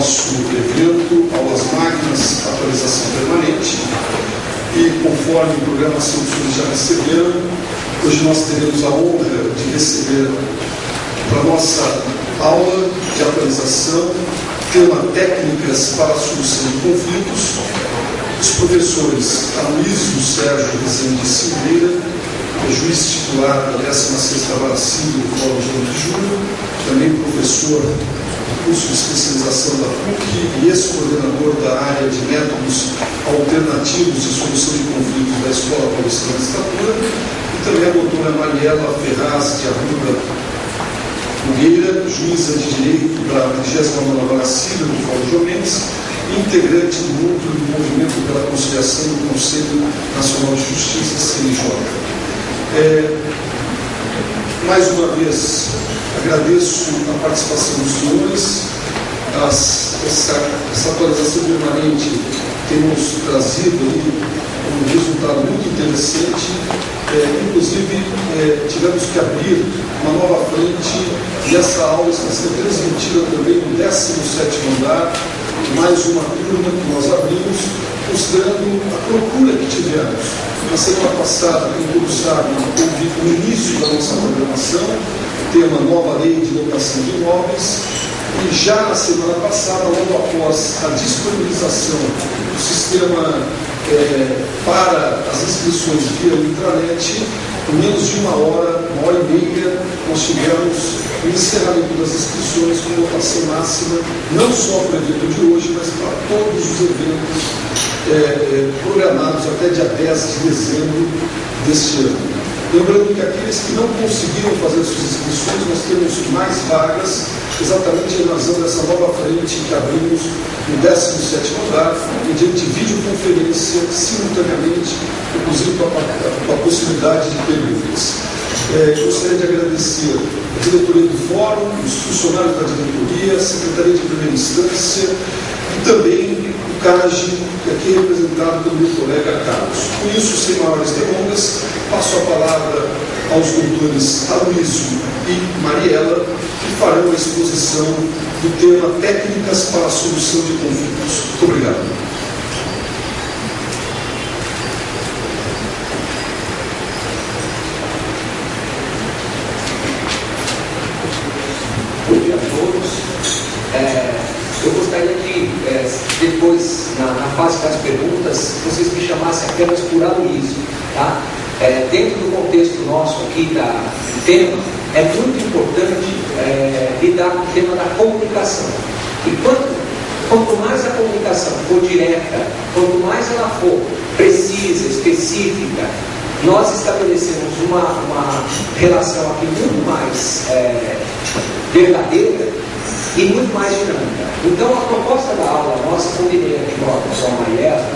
nosso evento Aulas Magnas, atualização permanente. E conforme o programa que os senhores já receberam, hoje nós teremos a honra de receber para a nossa aula de atualização, tema Técnicas para a Solução de Conflitos, os professores Aloysio Sérgio Rezende Silveira, juiz titular da 16ª Vara Civil do Fórum de Julho, também professor do curso de especialização da PUC e ex-coordenador da área de métodos alternativos de solução de conflitos da Escola Paulistana de Estatura, e também a doutora Mariela Ferraz de Arruda Nogueira, juíza de direito da 29ª Vara Civil do Fórum de Mendes, integrante do núcleo do Movimento pela Conciliação do Conselho Nacional de Justiça, CNJ. Mais uma vez, agradeço a participação dos senhores. Essa atualização permanente tem nos trazido um resultado muito interessante. Inclusive, tivemos que abrir uma nova frente e essa aula está sendo transmitida também no 17º andar, mais uma turma que nós abrimos, mostrando a procura que tivemos. Na semana passada, quem todos sabem, houve o início da nossa programação, tema Nova Lei de Locação de Imóveis, e já na semana passada, logo após a disponibilização do sistema para as inscrições via intranet, em menos de uma hora e meia, nós tivemos o encerramento das inscrições com lotação máxima, não só para o evento de hoje, mas para todos os eventos programados até dia 10 de dezembro deste ano. Lembrando que aqueles que não conseguiram fazer suas inscrições, nós temos mais vagas, exatamente em razão dessa nova frente que abrimos no 17º andar, mediante videoconferência, simultaneamente, inclusive com a possibilidade de perguntas. Gostaria de agradecer a diretoria do Fórum, os funcionários da diretoria, a Secretaria de Primeira Instância e também o CAGE, que aqui é representado pelo meu colega Carlos. Com isso, sem maiores delongas, passo a palavra aos doutores Aloysio e Mariela, que farão a exposição do tema Técnicas para a Solução de Conflitos. Muito obrigado. Bom dia a todos. Eu gostaria que, depois, na fase das perguntas, vocês me chamassem apenas por Aloysio, tá? Dentro do contexto nosso aqui do tema, é muito importante lidar com o tema da comunicação. E quanto mais a comunicação for direta, quanto mais ela for precisa, específica, nós estabelecemos uma relação aqui muito mais verdadeira e muito mais dinâmica. Então, a proposta da aula nossa, combinei aqui com a professora Mariela,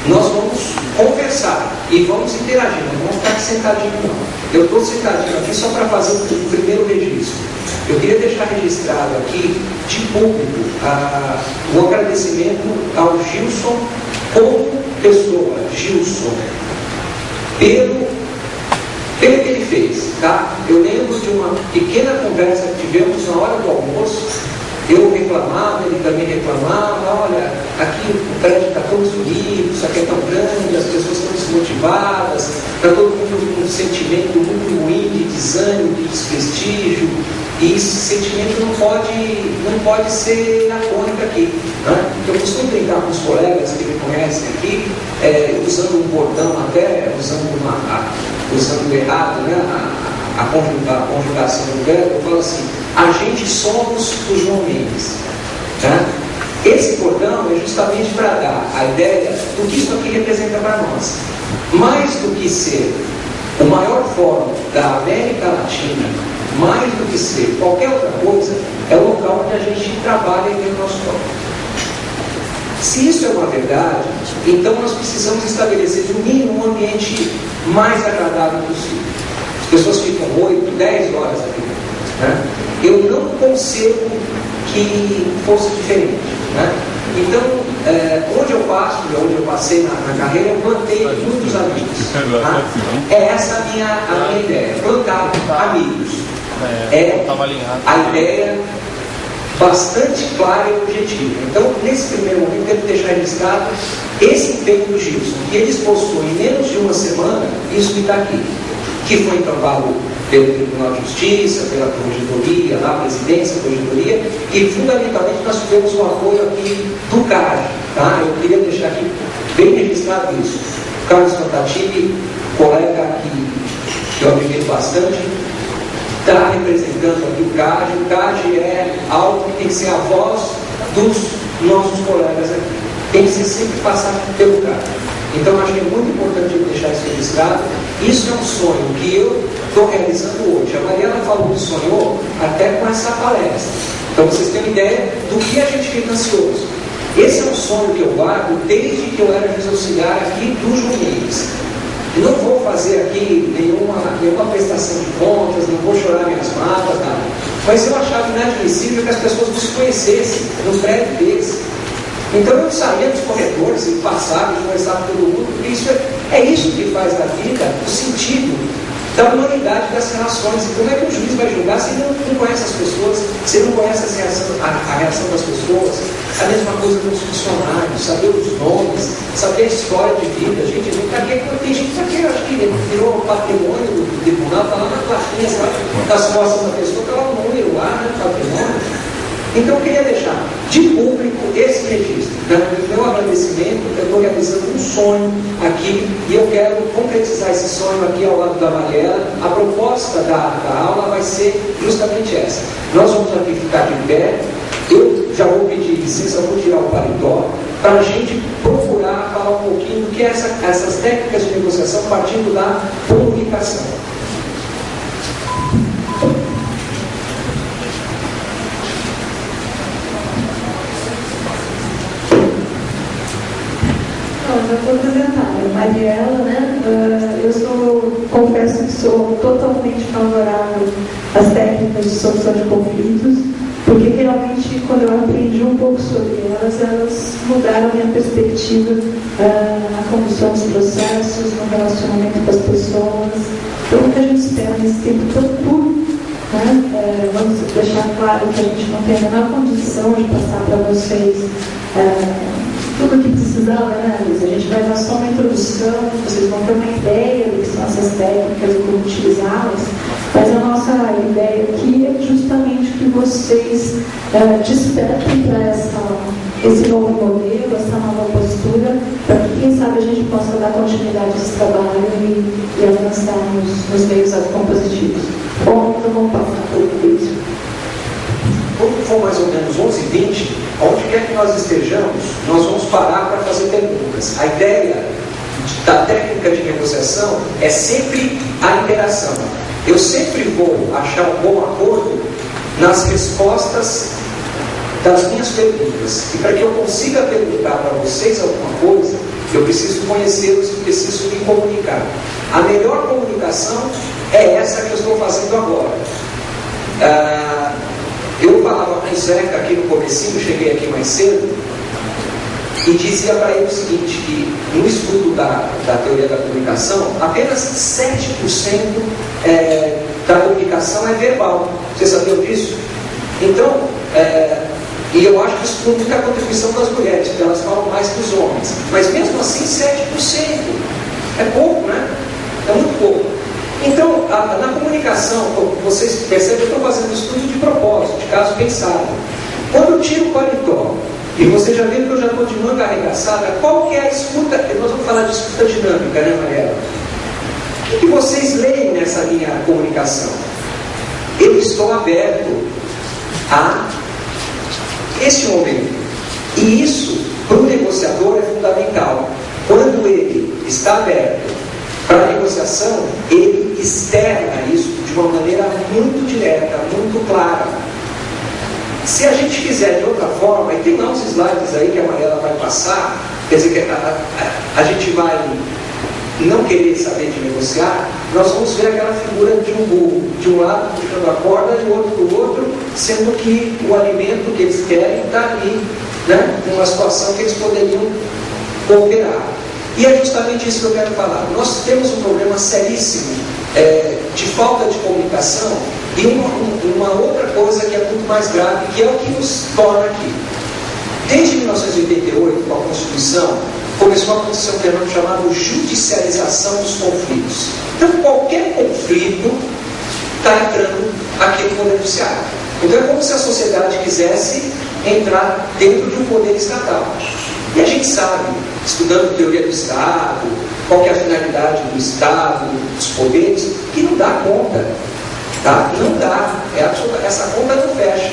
nós vamos conversar e vamos interagir, não vamos ficar aqui sentadinho não. Eu estou sentadinho aqui só para fazer o primeiro registro. Eu queria deixar registrado aqui, de público, o agradecimento ao Gilson como pessoa, Gilson, pelo que ele fez, tá? Eu lembro de uma pequena conversa que tivemos na hora do almoço. Eu reclamava, ele também reclamava, olha, aqui o prédio está tão bonito, isso aqui é tão grande, as pessoas estão desmotivadas, está todo mundo com um sentimento muito ruim de desânimo, de desprestígio, e esse sentimento não pode ser anacrônico aqui, né? Eu costumo brincar com os colegas que me conhecem aqui, usando um bordão até, usando errado, né? A conjugação do verbo, eu falo assim: a gente somos o João Mendes. Né? Esse cordão é justamente para dar a ideia do que isso aqui representa para nós. Mais do que ser o maior fórum da América Latina, mais do que ser qualquer outra coisa, é o local onde a gente trabalha e tem o nosso fórum. Se isso é uma verdade, então nós precisamos estabelecer, no mínimo, um ambiente mais agradável possível. As pessoas ficam 8, 10 horas aqui. Né? Eu não concebo que fosse diferente. Né? Então, onde eu passo, onde eu passei na carreira, eu plantei muitos amigos. Tá? É essa a minha ideia, plantar amigos. É a ideia bastante clara e objetiva. Então, nesse primeiro momento, eu quero deixar registrado esse empenho do Gilson, que eles possuem em menos de uma semana isso que está aqui, que foi encampado pelo Tribunal de Justiça, pela Corregedoria, da Presidência da Corregedoria, e fundamentalmente nós tivemos o apoio aqui do CAD, tá? Eu queria deixar aqui bem registrado isso. O Carlos Fantatini, colega que eu admiro bastante, está representando aqui o CAD. O CAD é algo que tem que ser a voz dos nossos colegas aqui. Tem que ser sempre passado pelo CAD. Então, acho que é muito importante deixar isso registrado. Isso é um sonho que eu estou realizando hoje. A Mariana falou que sonhou até com essa palestra. Então, vocês têm uma ideia do que a gente fica ansioso. Esse é um sonho que eu guardo desde que eu era juiz auxiliar aqui do Juiz. E não vou fazer aqui nenhuma prestação de contas, não vou chorar minhas mágoas, nada. Mas eu achava inadmissível que as pessoas nos conhecessem no prédio deles. Então eu saía dos corredores e passava e conversava com todo mundo, porque é isso que faz da vida o sentido da humanidade das relações. E como é que o juiz vai julgar se ele não conhece as pessoas, se ele não conhece a reação das pessoas? A mesma coisa dos funcionários, saber os nomes, saber a história de vida. Gente, tem gente que aqui, acho que virou patrimônio do tribunal, está lá na plaquinha, sabe, das costas da pessoa, está lá o número lá, né, patrimônio. Então eu queria deixar de público esse registro. Meu agradecimento, eu estou realizando um sonho aqui e eu quero concretizar esse sonho aqui ao lado da Mariela. A proposta da aula vai ser justamente essa. Nós vamos aqui ficar de pé. Eu já vou pedir licença, vou tirar o paletó para a gente procurar falar um pouquinho do que é essas técnicas de negociação partindo da comunicação. Já estou apresentada, Mariela, né? Eu confesso que sou totalmente favorável às técnicas de solução de conflitos, porque realmente quando eu aprendi um pouco sobre elas mudaram a minha perspectiva na condução dos processos, no relacionamento com as pessoas. Então o que a gente espera nesse tempo todo, né? Vamos deixar claro que a gente não tem a menor condição de passar para vocês tudo o que precisava, né, Luiz? A gente vai dar só uma introdução, vocês vão ter uma ideia do que são essas técnicas e como utilizá-las, mas a nossa ideia aqui é justamente que vocês despertem para esse novo modelo, essa nova postura, para que, quem sabe, a gente possa dar continuidade a esse trabalho e avançar nos meios compositivos. Bom, então vamos passar por isso. Quando for mais ou menos 11h20, onde quer que nós estejamos, nós vamos parar para fazer perguntas. A ideia da técnica de negociação é sempre a interação. Eu sempre vou achar um bom acordo nas respostas das minhas perguntas. E para que eu consiga perguntar para vocês alguma coisa, eu preciso conhecê-los e preciso me comunicar. A melhor comunicação é essa que eu estou fazendo agora. Eu falava com o Zeca aqui no comecinho, cheguei aqui mais cedo, e dizia para ele o seguinte, que no estudo da teoria da comunicação, apenas 7% da comunicação é verbal. Vocês sabiam disso? Então, e eu acho que isso tem muita contribuição das mulheres, porque elas falam mais que os homens. Mas mesmo assim, 7%. É pouco, né? É muito pouco. Então, na comunicação, vocês percebem que eu estou fazendo estudo de propósito, de caso pensado. Quando eu tiro o paletó, e você já viu que eu já estou de manga arregaçada, qual que é a escuta? Nós vamos falar de escuta dinâmica, né, Mariela? O que vocês leem nessa minha comunicação? Eu estou aberto a esse momento. E isso, para o negociador, é fundamental. Quando ele está aberto para a negociação, ele externa isso de uma maneira muito direta, muito clara. Se a gente fizer de outra forma, e tem lá uns slides aí que a Mariela vai passar, quer dizer que a gente vai não querer saber de negociar, nós vamos ver aquela figura de um burro, de um lado puxando a corda e o outro do outro, sendo que o alimento que eles querem está ali, né, numa situação que eles poderiam cooperar. E é justamente isso que eu quero falar. Nós temos um problema seríssimo de falta de comunicação e um uma outra coisa que é muito mais grave, que é o que nos torna aqui. Desde 1988, com a Constituição, começou a acontecer um fenômeno chamado judicialização dos conflitos. Então, qualquer conflito está entrando aqui no Poder Judiciário. Então, é como se a sociedade quisesse entrar dentro de um poder estatal. E a gente sabe, estudando teoria do Estado, qual que é a finalidade do Estado, dos poderes, que não dá conta. Tá? Não dá. Essa conta não fecha.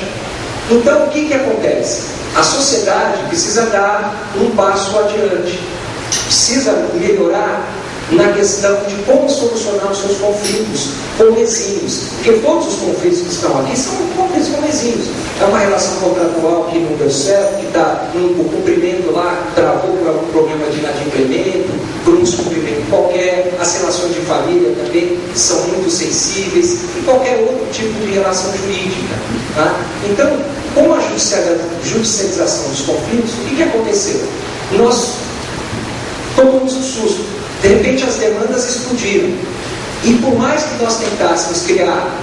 Então, o que acontece? A sociedade precisa dar um passo adiante. Precisa melhorar na questão de como solucionar os seus conflitos comezinhos. Porque todos os conflitos que estão aqui são conflitos comezinhos. É uma relação contratual que não deu certo, que está o cumprimento lá, travou por algum problema de inadimplemento, por um descumprimento qualquer, as relações de família também são muito sensíveis, e qualquer outro tipo de relação jurídica. Tá? Então, com a judicialização dos conflitos, o que aconteceu? Nós tomamos um susto. De repente as demandas explodiram. E por mais que nós tentássemos criar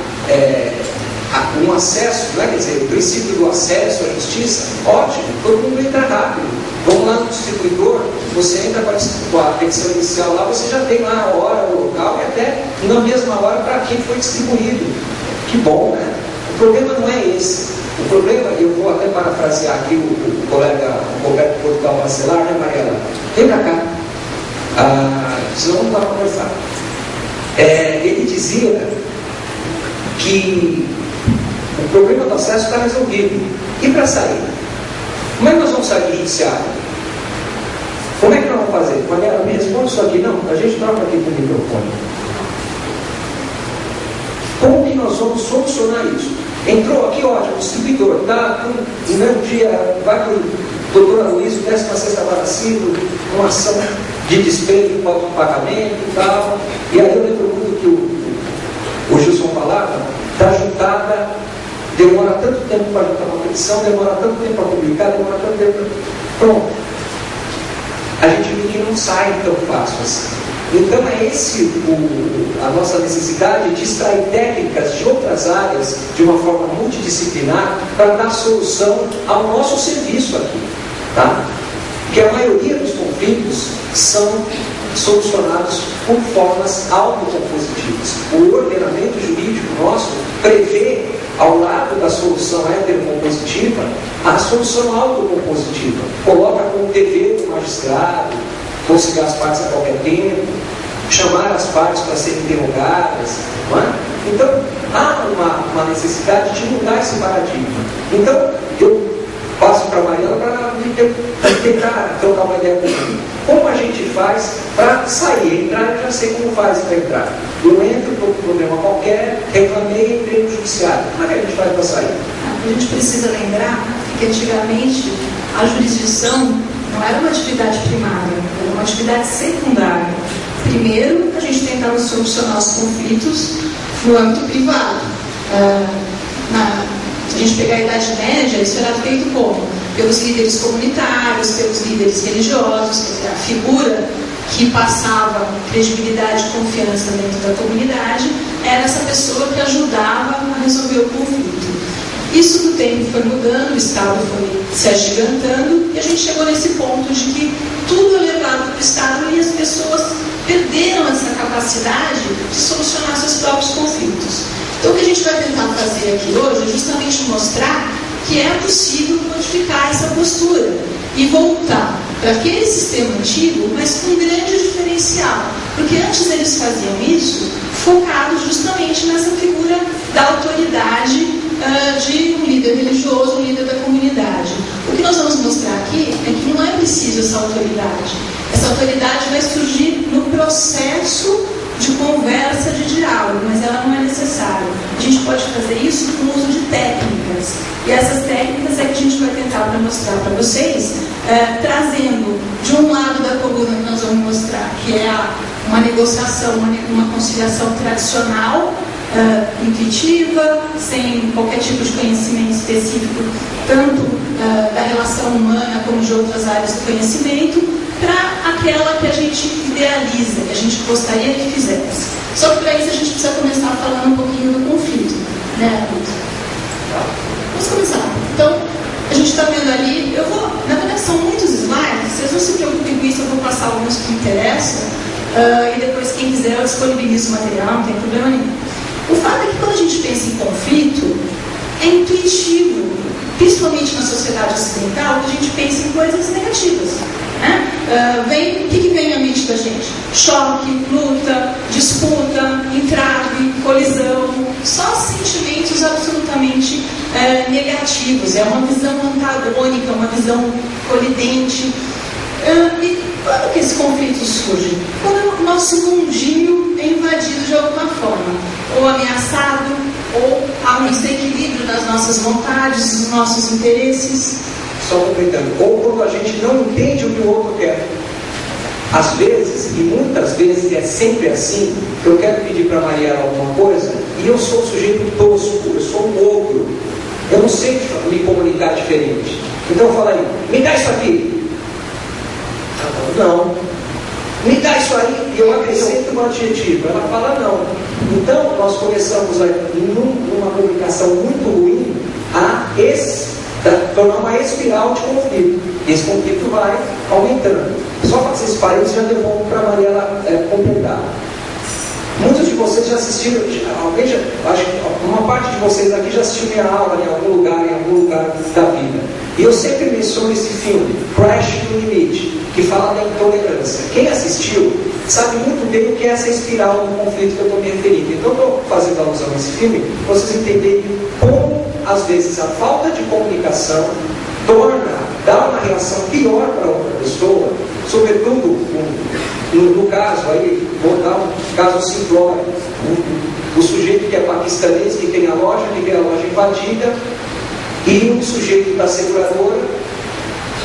um acesso, quer dizer, o princípio do acesso à justiça, ótimo, todo mundo entra rápido. Vamos lá no distribuidor, você entra com a petição inicial lá, você já tem lá a hora, o local e até na mesma hora para quem foi distribuído. Que bom, né? O problema não é esse. O problema, eu vou até parafrasear aqui o colega Roberto Portugal Bacelar, né, Mariela? Vem pra cá. Senão não dá para conversar. Ele dizia que o problema do acesso está resolvido. E para sair? Como é que nós vamos sair do judiciário? Como é que nós vamos fazer? Mariela, me responde isso aqui. Não, a gente troca aqui com o microfone. Como que nós vamos solucionar isso? Entrou aqui, ótimo, o distribuidor está no mesmo dia, vai para o doutor Aloysio, 16ª Vara Civil, uma ação de despejo para o pagamento e tal. E aí eu lembro muito que o Gilson falava da juntada, demora tanto tempo para juntar uma petição, demora tanto tempo para publicar, demora tanto tempo. Pronto. A gente viu que não sai tão fácil assim. Então é esse a nossa necessidade de extrair técnicas de outras áreas de uma forma multidisciplinar para dar solução ao nosso serviço aqui. Tá? Porque a maioria dos conflitos são solucionados por formas autocompositivas. O ordenamento jurídico nosso prevê, ao lado da solução heterocompositiva, a solução autocompositiva. Coloca como dever do magistrado conciliar as partes a qualquer tempo, chamar as partes para serem interrogadas. Não é? Então, há uma necessidade de mudar esse paradigma. Então, eu passo para a Mariana para tentar trocar uma ideia comigo. Como a gente faz para sair? Entrar, eu já sei como faz para entrar. Eu entro por um problema qualquer, reclamei, entrei no judiciário. Como é que a gente faz para sair? A gente precisa lembrar que antigamente a jurisdição não era uma atividade primária, era uma atividade secundária. Primeiro, a gente tentava solucionar os conflitos no âmbito privado. Se a gente pegar a Idade Média, isso era feito como? Pelos líderes comunitários, pelos líderes religiosos, quer dizer, a figura que passava credibilidade e confiança dentro da comunidade era essa pessoa que ajudava a resolver o conflito. Isso do tempo foi mudando, o Estado foi se agigantando e a gente chegou nesse ponto de que tudo é levado para o Estado e as pessoas perderam essa capacidade de solucionar seus próprios conflitos. Então o que a gente vai tentar fazer aqui hoje é justamente mostrar que é possível modificar essa postura e voltar para aquele sistema antigo, mas com um grande diferencial. Porque antes eles faziam isso focado justamente nessa figura da autoridade de um líder religioso, um líder da comunidade. O que nós vamos mostrar aqui é que não é preciso essa autoridade. Essa autoridade vai surgir no processo de conversa, de diálogo, mas ela não é necessária. A gente pode fazer isso com o uso de técnicas. E essas técnicas é que a gente vai tentar mostrar para vocês, trazendo de um lado da coluna que nós vamos mostrar, que é uma negociação, uma conciliação tradicional, intuitiva, sem qualquer tipo de conhecimento específico, tanto da relação humana como de outras áreas do conhecimento, para aquela que a gente idealiza, que a gente gostaria que fizesse. Só que para isso a gente precisa começar falando um pouquinho do conflito, né? e depois, quem quiser, eu disponibilizo o material, não tem problema nenhum. O fato é que quando a gente pensa em conflito, é intuitivo, principalmente na sociedade ocidental, que a gente pensa em coisas negativas. Né? O que vem à mente da gente? Choque, luta, disputa, entrave, colisão, só sentimentos absolutamente negativos. É uma visão antagônica, uma visão colidente. E quando que esse conflito surge? Quando o nosso mundinho é invadido de alguma forma, ou ameaçado, ou há um desequilíbrio nas nossas vontades, nos nossos interesses. Só completando, ou quando a gente não entende o que o outro quer. Às vezes, e muitas vezes, é sempre assim, eu quero pedir para a Mariela alguma coisa, e eu sou um sujeito tosco, eu sou um ogro, eu não sei me comunicar diferente. Então eu falo, me dá isso aqui. Não. Me dá isso aí, e eu acrescento um adjetivo. Ela fala não. Então, nós começamos numa comunicação muito ruim a tornar uma espiral de conflito. E esse conflito vai aumentando. Só para vocês parênteses, já devolvo para a Mariela completar. Muitos de vocês já assistiram, acho que uma parte de vocês aqui já assistiu minha aula em algum lugar da vida. E eu sempre menciono esse filme, Crash no Limite, que fala da intolerância. Quem assistiu sabe muito bem o que é essa espiral do conflito que eu estou me referindo. Então, eu estou fazendo alusão a esse filme para vocês entenderem como, às vezes, a falta de comunicação dá uma reação pior para outra pessoa, sobretudo no caso, aí vou dar um caso simplório, o sujeito que é paquistanês, que tem a loja, que vê a loja invadida, e o sujeito da seguradora,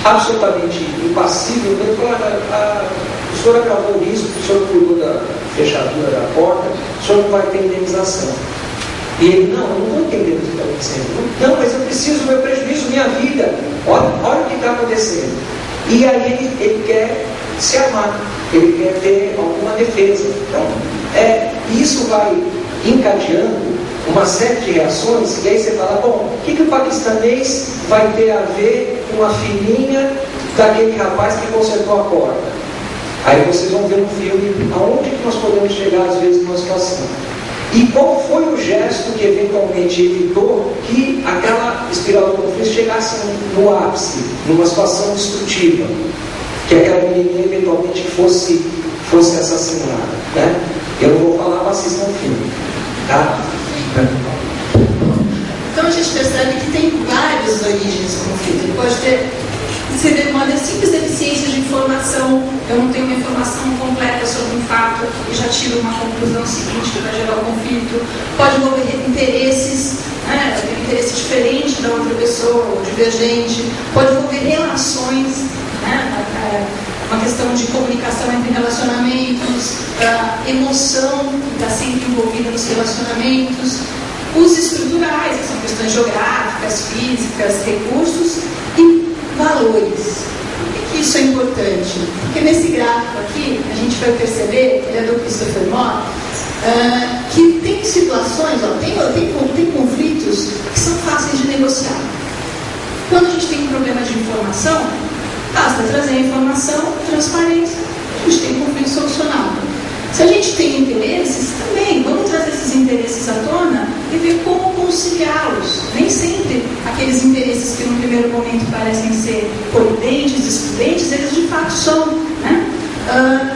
absolutamente impassível, ele fala, o senhor agravou o risco, o senhor cuidou da fechadura da porta, o senhor não vai ter indenização. E ele, não, eu não estou entendendo o que está acontecendo. Não, mas eu preciso do meu prejuízo, minha vida. Olha o que está acontecendo. E aí ele quer se armar, ele quer ter alguma defesa. Então, isso vai encadeando uma série de reações, e aí você fala, bom, o que o paquistanês vai ter a ver com a filhinha daquele rapaz que consertou a porta? Aí vocês vão ver no filme aonde que nós podemos chegar às vezes numa situação. E qual foi o gesto que eventualmente evitou que aquela espiral do conflito chegasse no ápice, numa situação destrutiva, que aquela menininha eventualmente fosse assassinada, né? Eu não vou falar, mas assistam o filme, tá? Então a gente percebe que tem várias origens do conflito. Ele pode ser uma simples deficiência de informação. Eu não tenho uma informação completa sobre um fato e já tiro uma conclusão seguinte que vai gerar o conflito. Pode envolver interesses, né? Eu tenho um interesse diferente da outra pessoa, ou divergente. Pode envolver relações, né? Uma questão de comunicação entre relacionamentos, emoção que está sempre envolvida nos relacionamentos, os estruturais, que são questões geográficas, físicas, recursos, e valores. Por que isso é importante? Porque nesse gráfico aqui, a gente vai perceber, ele é do Christopher Moore, que tem situações, tem conflitos que são fáceis de negociar. Quando a gente tem um problema de informação, basta trazer a informação, transparência, a gente tem um conflito solucionado. Se a gente tem interesses, também vamos trazer esses interesses à tona e ver como conciliá-los. Nem sempre aqueles interesses que no primeiro momento parecem ser colidentes, excludentes, eles de fato são, né?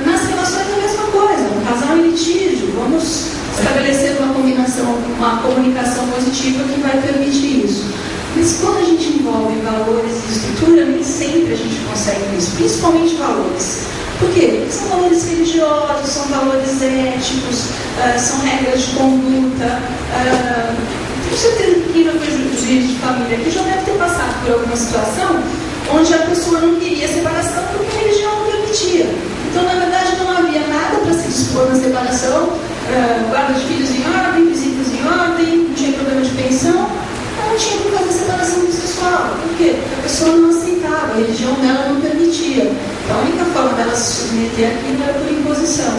Nas relações é a mesma coisa, um casal em litígio, vamos estabelecer uma comunicação positiva que vai permitir isso. Mas quando a gente envolve valores e estrutura, nem sempre a gente consegue isso, principalmente valores. Por quê? Porque são valores religiosos, são valores éticos, são regras de conduta. Tenho certeza que quem não foi juiz de família aqui já deve ter passado por alguma situação onde a pessoa não queria separação porque a religião não permitia. Então, na verdade, não havia nada para se dispor na separação, guarda de filhos em ordem, visitas em ordem, não tinha problema de pensão. Não tinha por causa da separação sexual. Por quê? Porque a pessoa não aceitava, a religião dela não permitia. Então, a única forma dela se submeter àquilo era por imposição.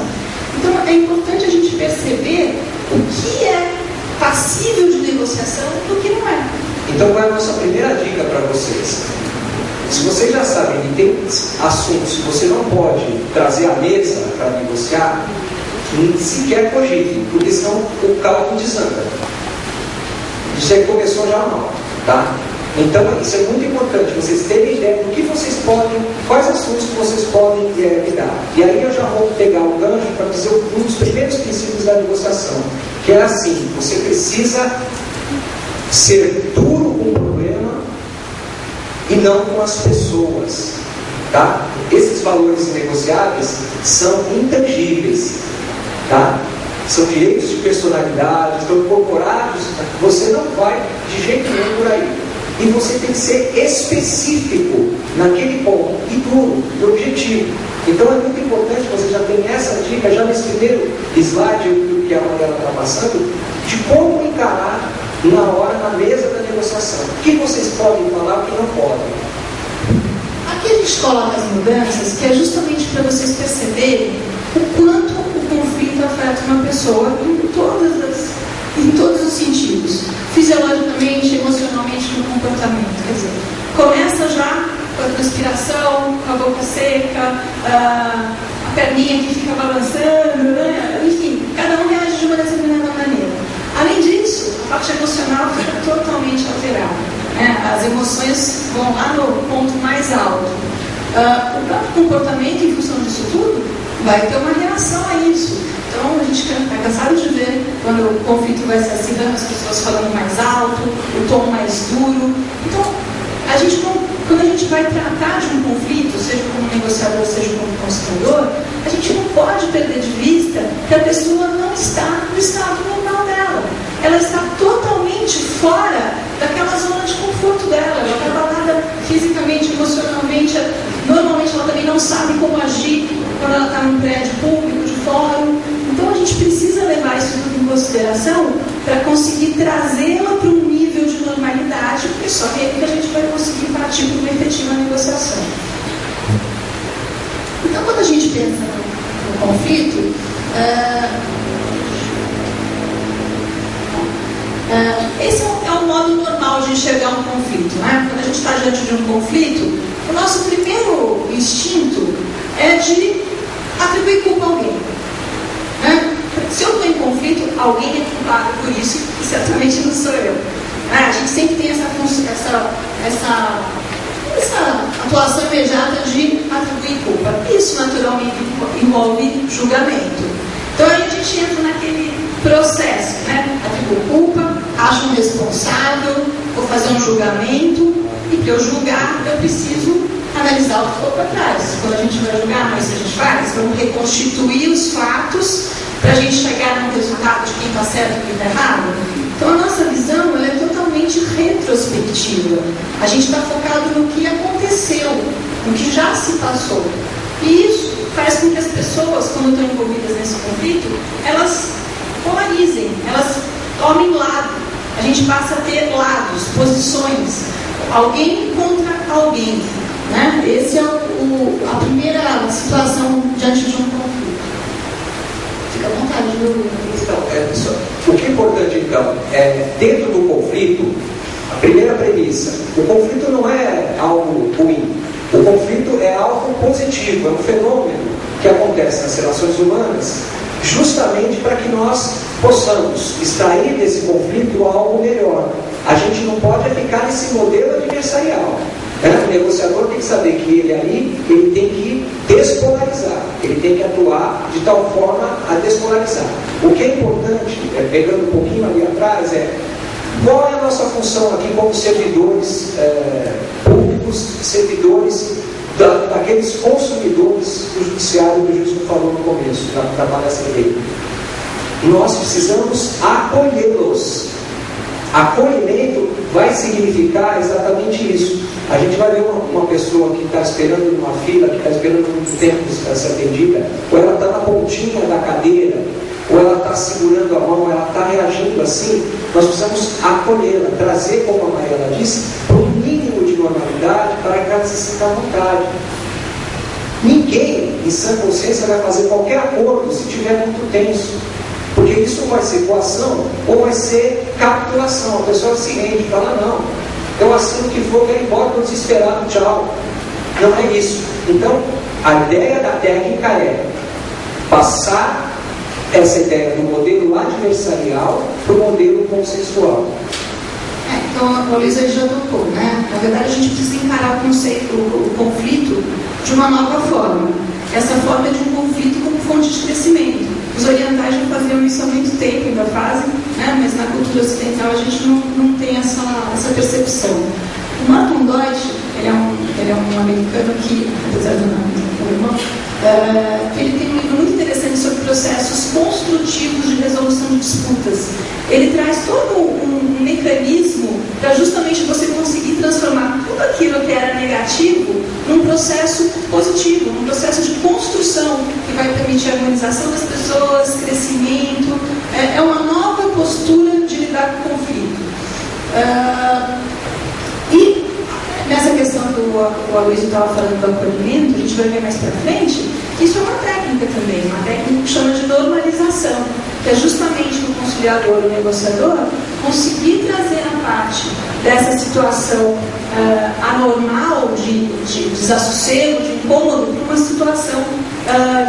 Então, é importante a gente perceber o que é passível de negociação e o que não é. Então, qual é a nossa primeira dica para vocês? se vocês já sabem que tem assuntos que você não pode trazer à mesa para negociar, nem sequer cogitem, porque senão o cálculo desanda. Isso aí começou já mal, tá? Então, isso é muito importante, vocês terem ideia do que vocês podem, quais assuntos que vocês podem lidar. E aí eu já vou pegar o gancho para dizer um dos primeiros princípios da negociação, que é assim: você precisa ser duro com o problema e não com as pessoas, tá? Esses valores negociáveis são intangíveis, tá? São direitos de personalidade, estão incorporados. Você não vai de jeito nenhum por aí. E você tem que ser específico naquele ponto e duro e objetivo. Então é muito importante que você já tenha essa dica, já nesse primeiro slide que a Mariela está passando, de como encarar na hora, na mesa da negociação. O que vocês podem falar, o que não podem. Aqui a gente coloca as mudanças, que é justamente para vocês perceberem o quanto o conflito afeta uma pessoa em todos os sentidos, fisiologicamente, emocionalmente, no comportamento. Quer dizer, começa já com a transpiração, com a boca seca, a perninha que fica balançando, né? Enfim, cada um reage de uma determinada maneira. Além disso, a parte emocional fica totalmente alterada, né? As emoções vão lá no ponto mais alto. O próprio comportamento, em função disso tudo, vai ter uma reação a isso. Então, a gente está cansado de ver quando o conflito vai se acirrando, as pessoas falando mais alto, o tom mais duro. Então, quando a gente vai tratar de um conflito, seja como negociador, seja como conciliador, a gente não pode perder de vista que a pessoa não está no estado normal dela. Ela está totalmente fora daquela zona de conforto dela. Ela está abalada fisicamente, emocionalmente. Normalmente ela também não sabe como agir quando ela está num prédio público, de fórum. Então a gente precisa levar isso tudo em consideração para conseguir trazê-la para um nível de normalidade, porque só é aí que a gente vai conseguir partir para uma efetiva negociação. Então, quando a gente pensa no conflito, esse é um modo normal de enxergar um conflito, né? Quando a gente está diante de um conflito, o nosso primeiro instinto é de atribuir culpa a alguém, né? Se eu estou em conflito, alguém é culpado por isso, e certamente não sou eu. A gente sempre tem essa atuação imediata de atribuir culpa. Isso naturalmente envolve julgamento. Então aí a gente entra naquele processo, né? Atribuo culpa, acho um responsável, vou fazer um julgamento, e para eu julgar eu preciso analisar o que ficou para trás. Quando a gente vai julgar, mas a gente faz, vamos reconstituir os fatos para a gente chegar no resultado de quem está certo e quem está errado. Então a nossa visão ela é totalmente retrospectiva. A gente está focado no que aconteceu, no que já se passou. E isso faz com que as pessoas, quando estão envolvidas nesse conflito, elas polarizem, elas tomem lado. A gente passa a ter lados, posições, alguém contra alguém, né? Essa é a primeira situação diante de um conflito. Fica à vontade, viu? Então, o que é importante, então, é, dentro do conflito, a primeira premissa, o conflito não é algo ruim, o conflito é algo positivo, é um fenômeno que acontece nas relações humanas, justamente para que nós possamos extrair desse conflito algo melhor. A gente não pode ficar nesse modelo adversarial. O negociador tem que saber que ele tem que despolarizar, ele tem que atuar de tal forma a despolarizar. O que é importante, pegando um pouquinho ali atrás, é qual é a nossa função aqui como servidores públicos, servidores daqueles consumidores do judiciário que o juiz falou no começo da palestra dele. Nós precisamos acolhê-los. Acolhimento vai significar exatamente isso. A gente vai ver uma pessoa que está esperando numa fila, que está esperando muito tempo para ser atendida, ou ela está na pontinha da cadeira, ou ela está segurando a mão, ela está reagindo assim. Nós precisamos acolhê-la, trazer, como a Mariela disse, para um mínimo de normalidade para que ela se sinta à vontade. Ninguém, em sã consciência, vai fazer qualquer acordo se estiver muito tenso. Porque isso vai ser coação ou vai ser capitulação. A pessoa se rende e fala, não, eu assino o que for, quero ir embora, estou desesperado, tchau. Não é isso. Então, a ideia da técnica é passar essa ideia do modelo adversarial para o modelo consensual. Então, a Luísa já tocou, né? Na verdade, a gente precisa encarar o conflito de uma nova forma. Essa forma é de um conflito como fonte de crescimento. Os orientais já faziam isso há muito tempo, ainda fazem, né? Mas na cultura ocidental a gente não tem essa percepção. O Martin Deutsch, ele é um americano que, apesar do nome do alemão, ele tem um livro muito interessante sobre processos construtivos de resolução de disputas. Ele traz todo um mecanismo para justamente você conseguir transformar tudo aquilo que era negativo num processo positivo, num processo de construção que vai permitir a harmonização das pessoas, crescimento. É uma nova postura de lidar com o conflito. E nessa questão que o Aloysio estava falando do acolhimento, a gente vai ver mais para frente, isso é uma técnica também, uma técnica que chama de normalização, que é justamente o conciliador, o negociador, conseguir trazer a parte dessa situação anormal de desassossego, de incômodo, para uma situação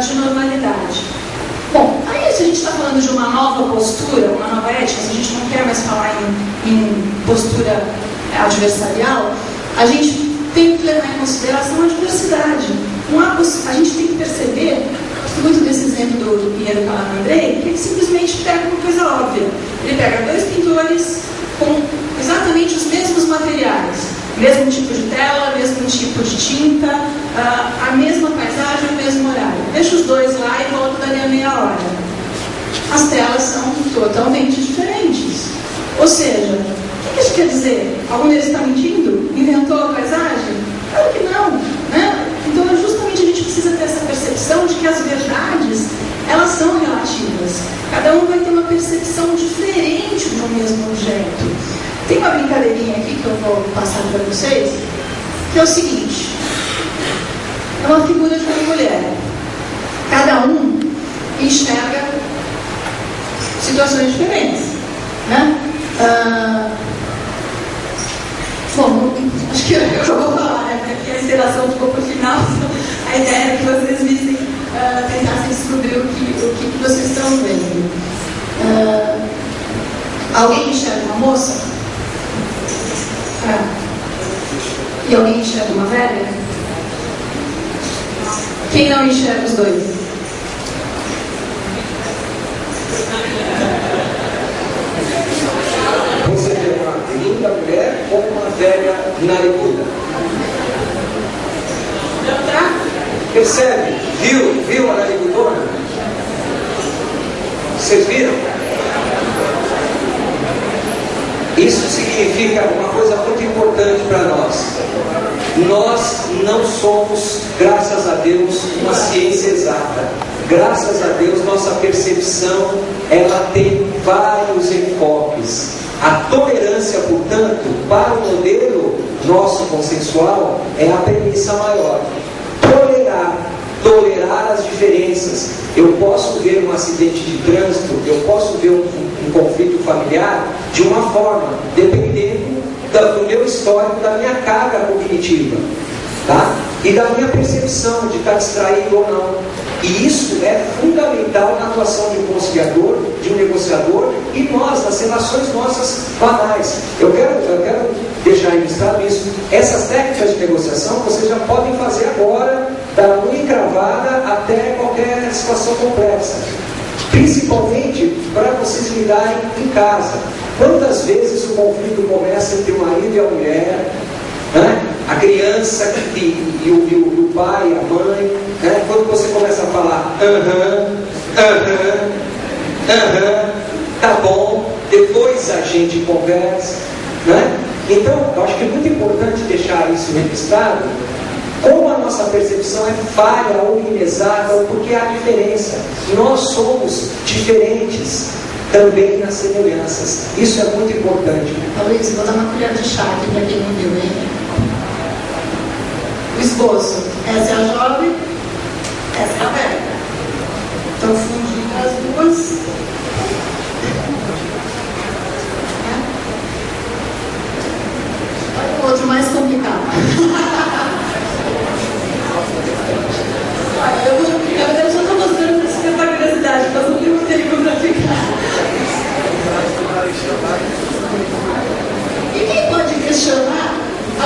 de normalidade. Bom, aí se a gente está falando de uma nova postura, uma nova ética, se a gente não quer mais falar em postura adversarial, a gente tem que levar em consideração a diversidade. A gente tem que perceber, muito desse exemplo do Piero Calamandrei, que ele simplesmente pega uma coisa óbvia. Ele pega dois pintores com exatamente os mesmos materiais, mesmo tipo de tela, mesmo tipo de tinta, a mesma paisagem, o mesmo horário. Deixa os dois lá e volta dali a meia hora. As telas são totalmente diferentes. Ou seja, o que isso quer dizer? Algum deles está mentindo? Inventou a paisagem? Claro que não, né? Então, justamente a gente precisa ter essa percepção de que as verdades, elas são relativas. Cada um vai ter uma percepção diferente do mesmo objeto. Tem uma brincadeirinha aqui que eu vou passar para vocês, que é o seguinte. É uma figura de uma mulher. Cada um enxerga situações diferentes, né? Bom, acho que eu já vou falar, né? Porque a interação ficou para o final. A ideia é que vocês vissem, tentassem descobrir o que vocês estão vendo. Alguém enxerga uma moça? E alguém enxerga uma velha? Quem não enxerga os dois? Você vê uma linda mulher ou uma velha nariguda? Percebe? Viu a narigudona? Vocês viram? Isso significa uma coisa muito importante para nós. Nós não somos, graças a Deus, uma ciência exata. Graças a Deus, nossa percepção, ela tem vários enfoques. A tolerância, portanto, para o modelo nosso consensual é a premissa maior. Tolerar as diferenças. Eu posso ver um acidente de trânsito, eu posso ver um conflito familiar de uma forma, dependendo do meu histórico, da minha carga cognitiva, tá? E da minha percepção de estar distraído ou não. E isso é fundamental na atuação de um conciliador, de um negociador e nós, nas relações nossas banais. Eu quero deixar registrado isso. Essas técnicas de negociação vocês já podem fazer agora, da unha encravada até qualquer situação complexa. Principalmente para vocês lidarem em casa. Quantas vezes o conflito começa entre o marido e a mulher, né? A criança e o pai, a mãe, né? Quando você começa a falar tá bom, depois a gente conversa, né? Então, eu acho que é muito importante deixar isso registrado. Como a nossa percepção é falha ou inexata, ou porque há diferença. Nós somos diferentes também nas semelhanças. Isso é muito importante. Luiz, vou dar uma colher de chá aqui para quem não viu, hein? O esboço. Essa é a jovem, essa é a velha. Estão fundindo as duas. Olha o outro mais complicado.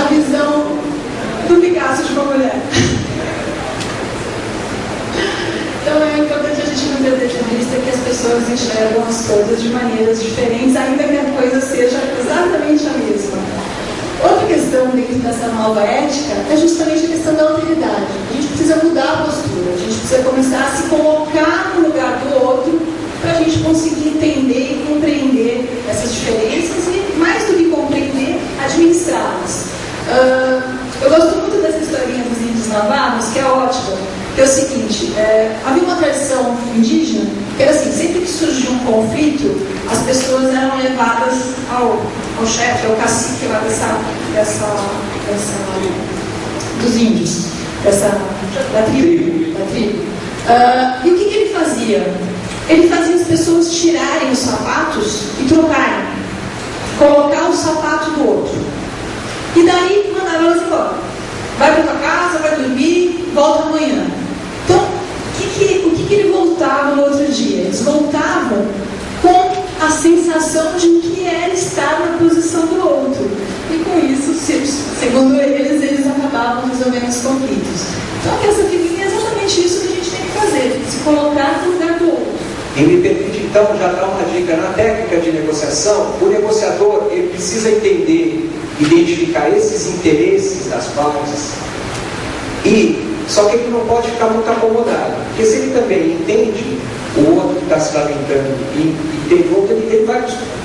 a visão do Picasso de uma mulher. Então é importante a gente não perder de vista que as pessoas enxergam as coisas de maneiras diferentes, ainda que a coisa seja exatamente a mesma. Outra questão dentro dessa nova ética é justamente a questão da alteridade. A gente precisa mudar a postura, a gente precisa começar a se colocar no lugar do outro para a gente conseguir entender e compreender essas diferenças e, mais do que compreender, administrá-las. Eu gosto muito dessa historinha dos índios navarros, que é ótima, que é o seguinte, havia uma tradição indígena que era assim, sempre que surgia um conflito, as pessoas eram levadas ao chefe, ao cacique lá dos índios, da tribo. E o que ele fazia? Ele fazia as pessoas tirarem os sapatos e trocarem, colocar o sapato do outro. E daí mandava elas embora. Vai para tua casa, vai dormir, volta amanhã. Então, o que ele voltava no outro dia? Eles voltavam com a sensação de que era estar na posição do outro. E com isso, segundo eles acabavam resolvendo os conflitos. Então, essa figurinha é exatamente isso que a gente tem que fazer, se colocar no lugar do outro. E me permite então já dar uma dica na técnica de negociação. O negociador ele precisa entender, identificar esses interesses das partes, só que ele não pode ficar muito acomodado, porque se ele também entende o outro que está se lamentando e tem outro, ele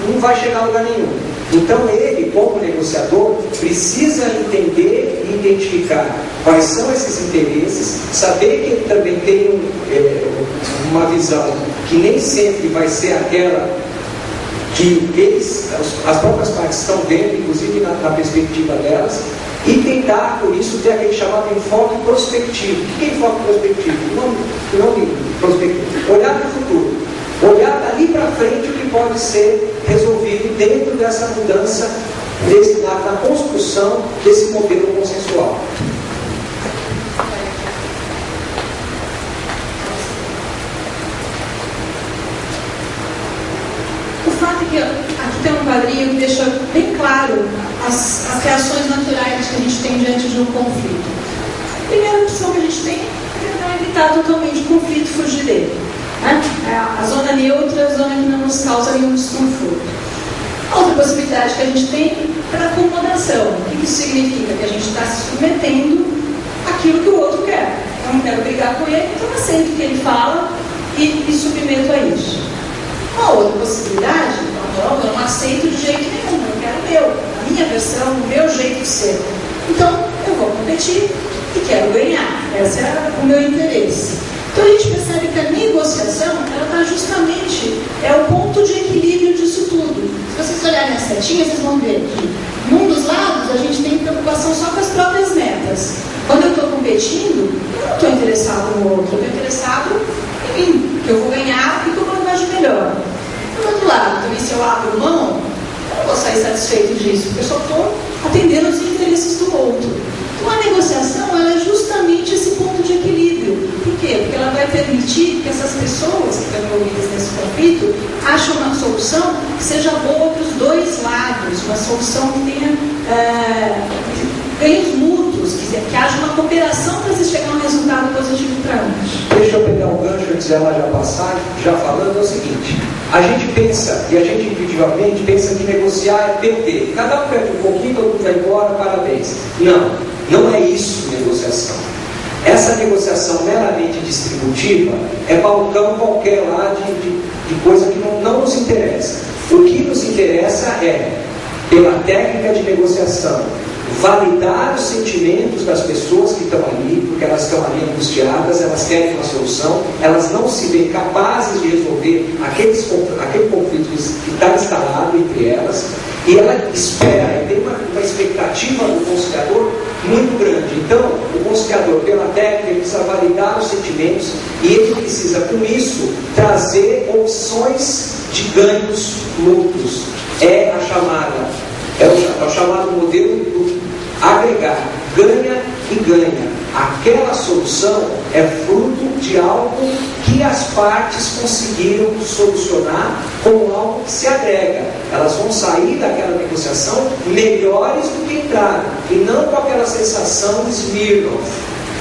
não vai chegar a lugar nenhum. Então ele, como negociador, precisa entender e identificar quais são esses interesses, saber que ele também tem uma visão que nem sempre vai ser aquela que as próprias partes estão vendo, inclusive na perspectiva delas, e tentar, por isso, ter aquele chamado enfoque prospectivo. O que é enfoque prospectivo? Não prospectivo. Olhar para o futuro. Olhar dali para frente o que pode ser resolvido dentro dessa mudança, na construção desse modelo consensual. O fato é que aqui tem um quadrinho que deixa bem claro as reações naturais que a gente tem diante de um conflito. A primeira opção que a gente tem é tentar evitar totalmente o conflito, fugir dele. A zona neutra é a zona que não nos causa nenhum desconforto. A outra possibilidade que a gente tem é a acomodação. O que isso significa? Que a gente está se submetendo àquilo que o outro quer. Eu não quero brigar com ele, então eu aceito o que ele fala e me submeto a isso. Uma outra possibilidade, eu não aceito de jeito nenhum, eu quero o meu, a minha versão, o meu jeito de ser. Então, eu vou competir e quero ganhar. Esse é o meu interesse. Então, a gente percebe que a negociação, ela está justamente, é o ponto de equilíbrio disso tudo. Se vocês olharem as setinhas, vocês vão ver que, num dos lados, a gente tem preocupação só com as próprias metas. Quando eu estou competindo, eu não estou interessado no outro, eu estou interessado em mim, que eu vou ganhar e que eu vou levar de melhor. Do outro lado, também se eu abro mão, eu não vou sair satisfeito disso, porque eu só estou atendendo os interesses do outro. Então a negociação ela é justamente esse ponto de equilíbrio. Por quê? Porque ela vai permitir que essas pessoas que estão envolvidas nesse conflito achem uma solução que seja boa para os dois lados, uma solução que tenha ganhos mútuos, que haja uma cooperação para se chegar a um resultado positivo para ambos. Deixa eu pegar um gancho antes dela já passar, já falando, é o seguinte: a gente pensa, e a gente individualmente pensa que negociar é perder. Cada um perde um pouquinho, todo mundo vai embora, parabéns. Não é isso negociação. Essa negociação meramente distributiva é balcão qualquer lá de coisa que não nos interessa. O que nos interessa é, pela técnica de negociação, validar os sentimentos das pessoas que estão ali, porque elas estão ali angustiadas, elas querem uma solução, elas não se veem capazes de resolver aquele conflito que está instalado entre elas, e ela espera, tem uma expectativa do conciliador muito grande. Então, o conciliador, pela técnica, precisa validar os sentimentos e ele precisa, com isso, trazer opções de ganhos mútuos. É o chamado modelo do agregar, ganha e ganha. aquela solução é fruto de algo que as partes conseguiram solucionar com algo que se agrega. Elas vão sair daquela negociação melhores do que entraram, e não com aquela sensação Smirnoff,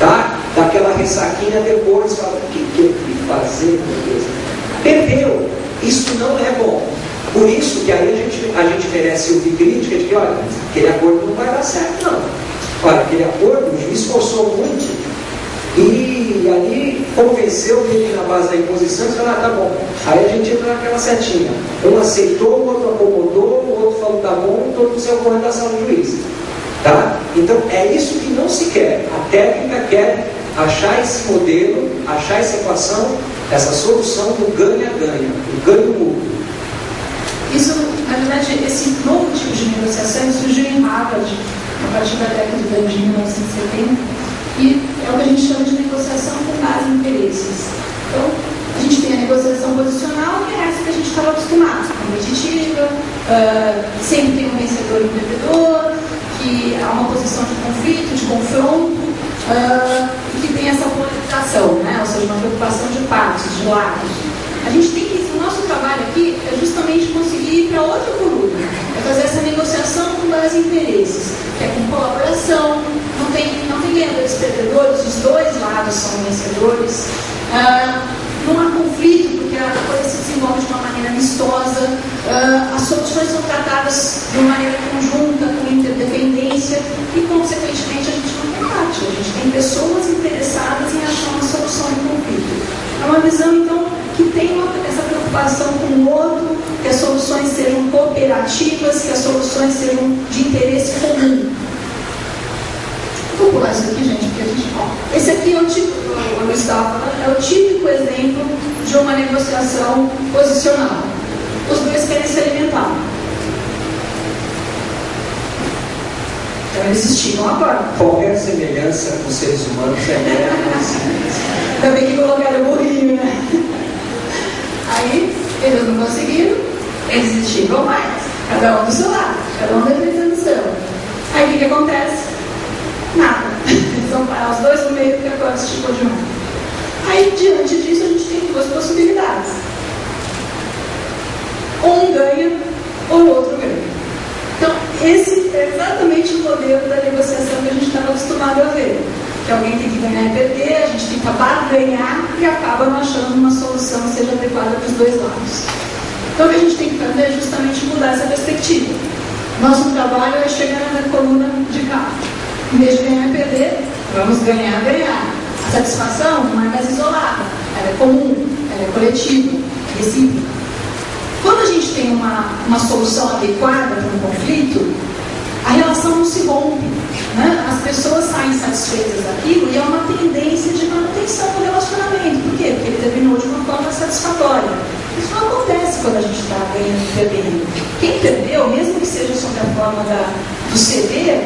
tá? Daquela ressaquinha depois, fala, o que eu fui fazer, meu Deus? Perdeu. Isso não é bom. Por isso que aí a gente merece ouvir crítica de que, olha, aquele acordo não vai dar certo, não. Olha, aquele acordo, o juiz esforçou muito e ali convenceu ele na base da imposição e falou, tá bom. Aí a gente entra naquela setinha. Um aceitou, o outro acomodou, o outro falou, tá bom, todo mundo saiu correndo da sala do juiz. Tá? Então, é isso que não se quer. A técnica quer achar esse modelo, achar essa equação, essa solução do ganha-ganha, do ganho mútuo. Isso, na verdade, esse novo tipo de negociação surgiu em Harvard, a partir da década de 1970, e é o que a gente chama de negociação com base em interesses. Então, a gente tem a negociação posicional, que é essa que a gente estava acostumado, competitiva, sempre tem um vencedor e um perdedor, que há uma posição de conflito, de confronto, e que tem essa polarização, né? Ou seja, uma preocupação de partes, de lados. A gente tem que, o nosso trabalho aqui é justamente conseguir ir para outra coluna, é fazer essa negociação com base em interesses, que é com colaboração, não tem ganhadores e perdedores, os dois lados são vencedores, não há conflito, porque a coisa se desenvolve de uma maneira amistosa, as soluções são tratadas de uma maneira conjunta, com interdependência, e consequentemente a gente não tem parte, a gente tem pessoas interessadas em achar uma solução de conflito. É uma visão, então, que tem essa preocupação com o outro, que as soluções sejam cooperativas, que as soluções sejam de interesse comum. Vou pular isso aqui, gente, porque a gente... Esse aqui é o típico, o Luiz estava falando, é o típico exemplo de uma negociação posicional. Os dois querem se alimentar. Então eles estimam agora. Qualquer semelhança com seres humanos é Ainda bem que colocaram o burrinho, né? Aí, eles não conseguiram, eles estimam mais. Cada um do seu lado, cada um defendendo o seu. Aí o que acontece? Nada. Eles vão parar os dois no meio porque agora estimou de um. Aí, diante disso, a gente tem duas possibilidades. Ou um ganha, ou o outro ganha. Então, esse é exatamente o modelo da negociação que a gente estava acostumado a ver. Que alguém tem que ganhar e perder, a gente tenta barganhar e acaba não achando uma solução que seja adequada para os dois lados. Então, o que a gente tem que fazer é justamente mudar essa perspectiva. Nosso trabalho é chegar na coluna de cá. Em vez de ganhar e perder, vamos ganhar. A satisfação não é mais isolada, ela é comum, ela é coletiva, recíproca. Quando a gente tem uma solução adequada para um conflito, a relação não se rompe, né? As pessoas saem satisfeitas daquilo e é uma tendência de manutenção do relacionamento. Por quê? Porque ele terminou de uma forma satisfatória. Isso não acontece quando a gente está ganhando e perdendo. Quem perdeu, mesmo que seja sob a forma do ceder,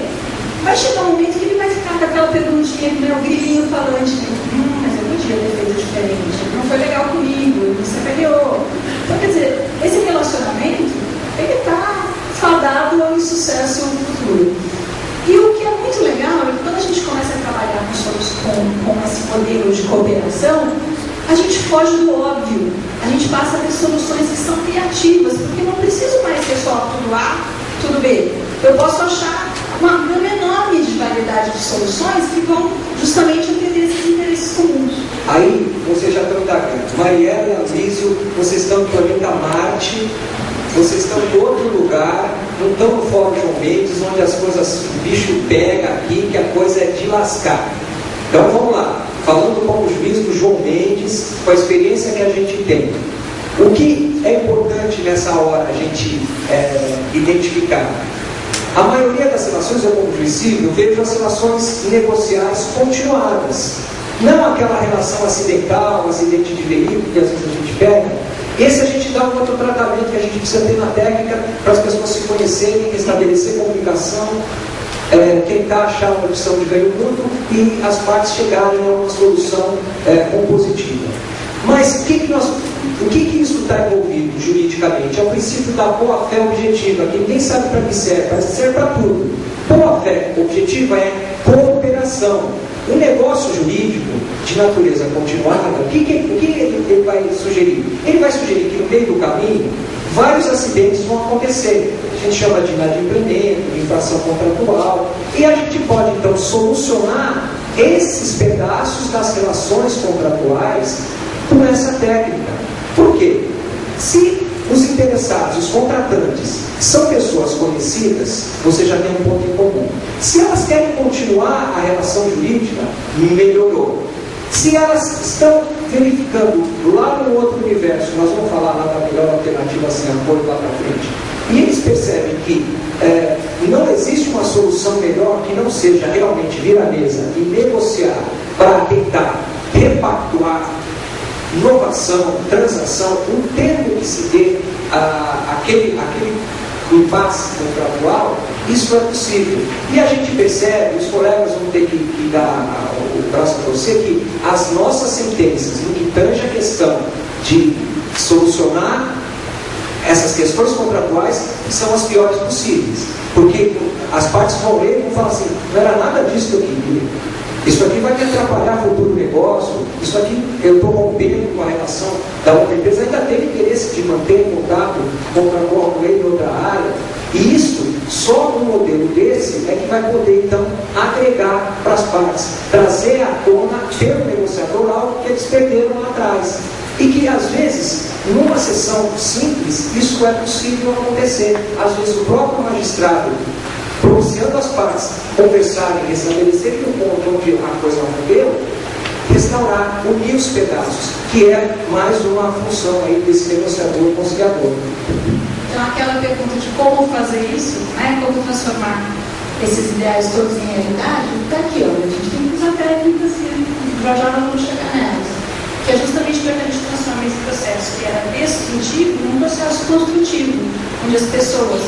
vai chegar um momento que ele vai ficar com aquela perguntinha, né, o grilinho falante, mas eu podia ter feito diferente, não foi legal comigo, ele me sacaneou. Então, quer dizer, esse relacionamento, ele está fadado ao insucesso no futuro. E o que é muito legal é que quando a gente começa a trabalhar com esse modelo de cooperação, a gente foge do óbvio, a gente passa a ter soluções que são criativas, porque não preciso mais ser só tudo A, tudo B. Eu posso achar uma gama enorme de variedade de soluções que vão justamente atender esses interesses comuns. Aí, vocês já estão indagando. Mariela e Alísio, vocês estão no planeta Marte, vocês estão em outro lugar, não estão no Fórum João Mendes, onde as coisas, o bicho pega aqui, que a coisa é de lascar. Então vamos lá, falando com o juiz do João Mendes, com a experiência que a gente tem. O que é importante nessa hora a gente identificar? A maioria das relações, eu como juiz civil, vejo as relações negociais continuadas. Não aquela relação acidental, acidente de veículo, que às vezes a gente pega. Esse a gente dá um outro tratamento que a gente precisa ter na técnica para as pessoas se conhecerem, estabelecer comunicação, tentar achar uma opção de ganho mútuo e as partes chegarem a uma solução compositiva. Mas o que isso está envolvido juridicamente? É o princípio da boa-fé objetiva, que ninguém sabe para que serve, mas serve para tudo. Boa-fé objetiva é cooperação. Um negócio jurídico de natureza continuada, o que ele vai sugerir? Ele vai sugerir que no meio do caminho vários acidentes vão acontecer. A gente chama de inadimplemento, de infração contratual, e a gente pode então solucionar esses pedaços das relações contratuais com essa técnica. Por quê? Se os interessados, os contratantes, são pessoas conhecidas, você já tem um ponto em comum. Se elas querem continuar a relação jurídica, melhorou. Se elas estão verificando lá no outro universo, nós vamos falar lá da melhor alternativa sem apoio lá para frente, e eles percebem que não existe uma solução melhor que não seja realmente vir à mesa e negociar para tentar repactuar inovação, transação, um termo que se dê aquele impasse contratual, isso é possível. E a gente percebe, os colegas vão ter que dar o braço para você, que as nossas sentenças, no que tange a questão de solucionar essas questões contratuais, são as piores possíveis. Porque as partes vão ler e vão falar assim, não era nada disso que eu queria. Isso aqui vai me atrapalhar o futuro negócio, isso aqui eu estou rompendo com a relação da outra empresa, ainda tem interesse de manter contato com ele em outra área, e isso, só um modelo desse é que vai poder então agregar para as partes, trazer à tona pelo negociador algo que eles perderam lá atrás. E que às vezes, numa sessão simples, isso é possível acontecer. Às vezes o próprio magistrado, propiciando as partes conversarem, restabelecerem o ponto onde a coisa não deu, restaurar, unir os pedaços, que é mais uma função aí desse negociador conciliador. Então aquela pergunta de como fazer isso, né? Como transformar esses ideais todos em realidade, está aqui, olha, a gente tem que usar técnicas e já nós vamos chegar nelas. Que é justamente para que a gente transforme esse processo que era destrutivo num processo construtivo, onde as pessoas,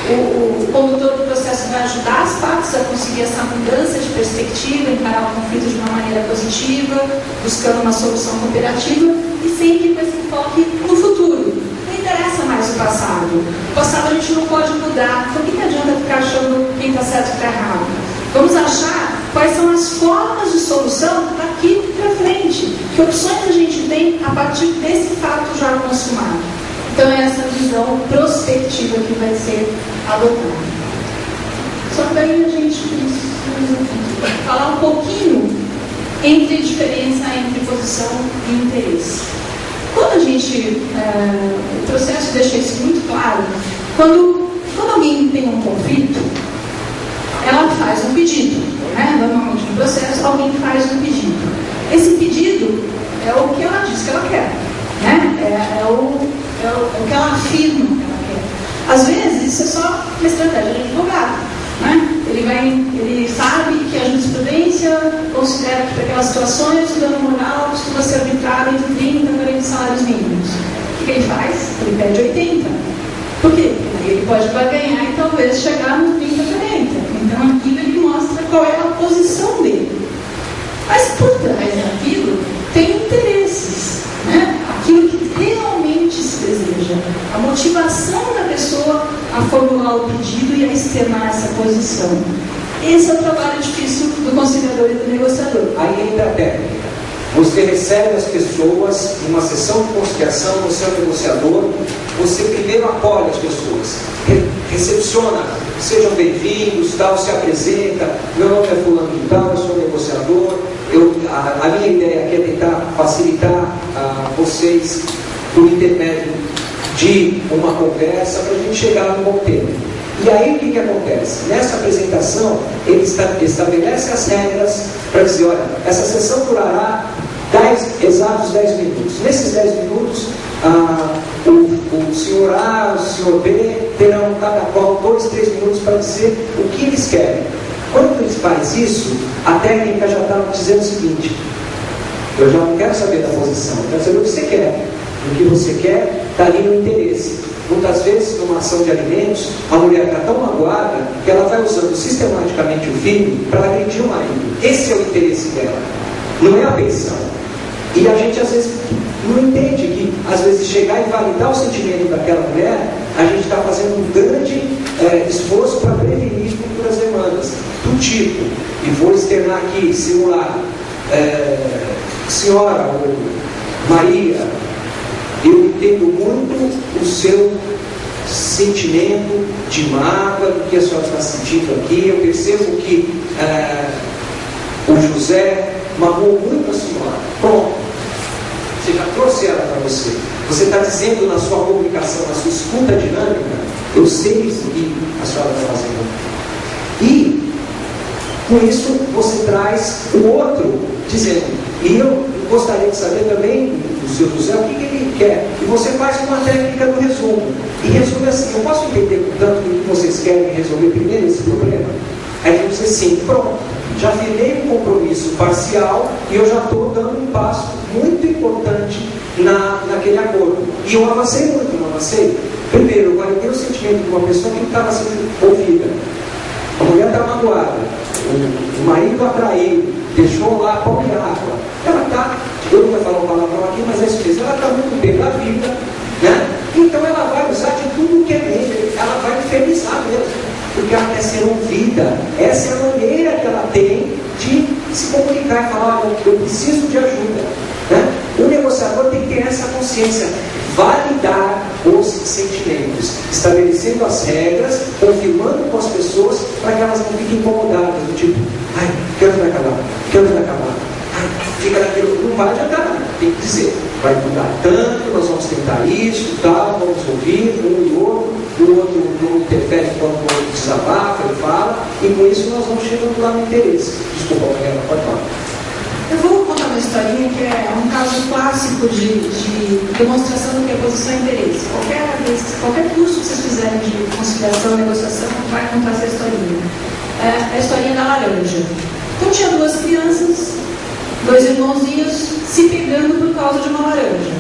o condutor do processo vai ajudar as partes a conseguir essa mudança de perspectiva, encarar o conflito de uma maneira positiva, buscando uma solução cooperativa e sempre com esse enfoque no futuro. Não interessa mais o passado. O passado a gente não pode mudar. Então, o que adianta ficar achando quem está certo e está errado? Vamos achar quais são as formas de solução daqui para frente. Que opções a gente tem a partir desse fato já consumado. Então, é essa visão prospectiva que vai ser adotada. Só que aí a gente precisa falar um pouquinho entre diferença entre posição e interesse. Quando a gente, o processo deixa isso muito claro, quando alguém tem um conflito, ela faz um pedido, né? Normalmente no processo alguém faz um pedido. Esse pedido é o que ela diz que ela quer, né? É o que ela afirma que ela quer. Às vezes isso é só uma estratégia de advogado, né? Ele sabe que a jurisprudência considera que para aquelas situações o dano moral costuma ser arbitrado entre 30 e 40 salários mínimos. O que ele faz? Ele pede 80. Por quê? Porque ele pode barganhar e talvez chegar nos 30 a 40. Então aquilo ele mostra qual é a posição dele. Mas por trás daquilo tem interesses, né? Aquilo que realmente se deseja, a motivação da pessoa a formular o pedido e a externar essa posição. Esse é o trabalho difícil do conciliador e do negociador. Aí entra a técnica. Você recebe as pessoas numa sessão de conciliação, você é o negociador, você primeiro acolhe as pessoas, recepciona, sejam bem-vindos, tal, se apresenta, meu nome é fulano de tal, eu sou negociador, a minha ideia aqui é tentar facilitar vocês por intermédio de uma conversa para a gente chegar no bom tempo. E aí o que acontece? Nessa apresentação, ele estabelece as regras para dizer, olha, essa sessão durará exatos 10 minutos. Nesses 10 minutos, o senhor A, o senhor B terão cada qual 2, 3 minutos para dizer o que eles querem. Quando eles fazem isso, a técnica já está dizendo o seguinte: eu já não quero saber da posição, eu quero saber o que você quer. O que você quer está ali no interesse. Muitas vezes, numa ação de alimentos, a mulher está tão magoada que ela vai usando sistematicamente o filho para agredir o marido. Esse é o interesse dela, não é a pensão. E a gente às vezes não entende que, às vezes, chegar e validar o sentimento daquela mulher, a gente está fazendo um grande esforço para prevenir futuras demandas do tipo: e vou externar aqui, simular, senhora ou Maria, eu entendo muito o seu sentimento de mágoa, do que a senhora está sentindo aqui. Eu percebo que o José magoou muito a senhora. Pronto, você já trouxe ela para você. Você está dizendo na sua comunicação, na sua escuta dinâmica, eu sei isso que a senhora está fazendo. E com isso você traz o outro dizendo, e eu gostaria de saber também do seu José o que ele quer. E você faz uma técnica do resumo. E resume assim, eu posso entender tanto que vocês querem resolver primeiro esse problema? Aí eu dizer assim, pronto, já firmei um compromisso parcial e eu já estou dando um passo muito importante naquele acordo. E eu avancei muito, não avancei? Primeiro, eu guardei o sentimento de uma pessoa que não estava sendo ouvida. A mulher está magoada, o marido atraiu, deixou lá pão e água. Ela está, eu não vou falar uma palavrão aqui, mas é isso mesmo, ela está muito bem da vida, né? Então ela vai usar de tudo que é bem, ela vai infernizar mesmo, porque ela quer ser ouvida. Essa é a maneira que ela tem de se comunicar e falar, olha, eu preciso de ajuda, né? O negociador tem que ter essa consciência, validar os sentimentos, estabelecendo as regras, confirmando com as pessoas para que elas não fiquem incomodadas, do tipo, ai, que horas vai acabar? Que horas vai acabar? Ai, fica naquilo, não vai adiantar, tem que dizer, vai mudar tanto, nós vamos tentar isso, tal, vamos ouvir um e outro, o outro não interfere quando o outro desabafa, ele fala, e com isso nós vamos chegando lá no interesse. Desculpa, Mariana, pode falar. Eu vou contar uma historinha que é um caso clássico de demonstração do que é posição e interesse. Qualquer curso que vocês fizerem de conciliação e negociação vai contar essa historinha. É a historinha da laranja. Então tinha duas crianças, dois irmãozinhos, se pegando por causa de uma laranja.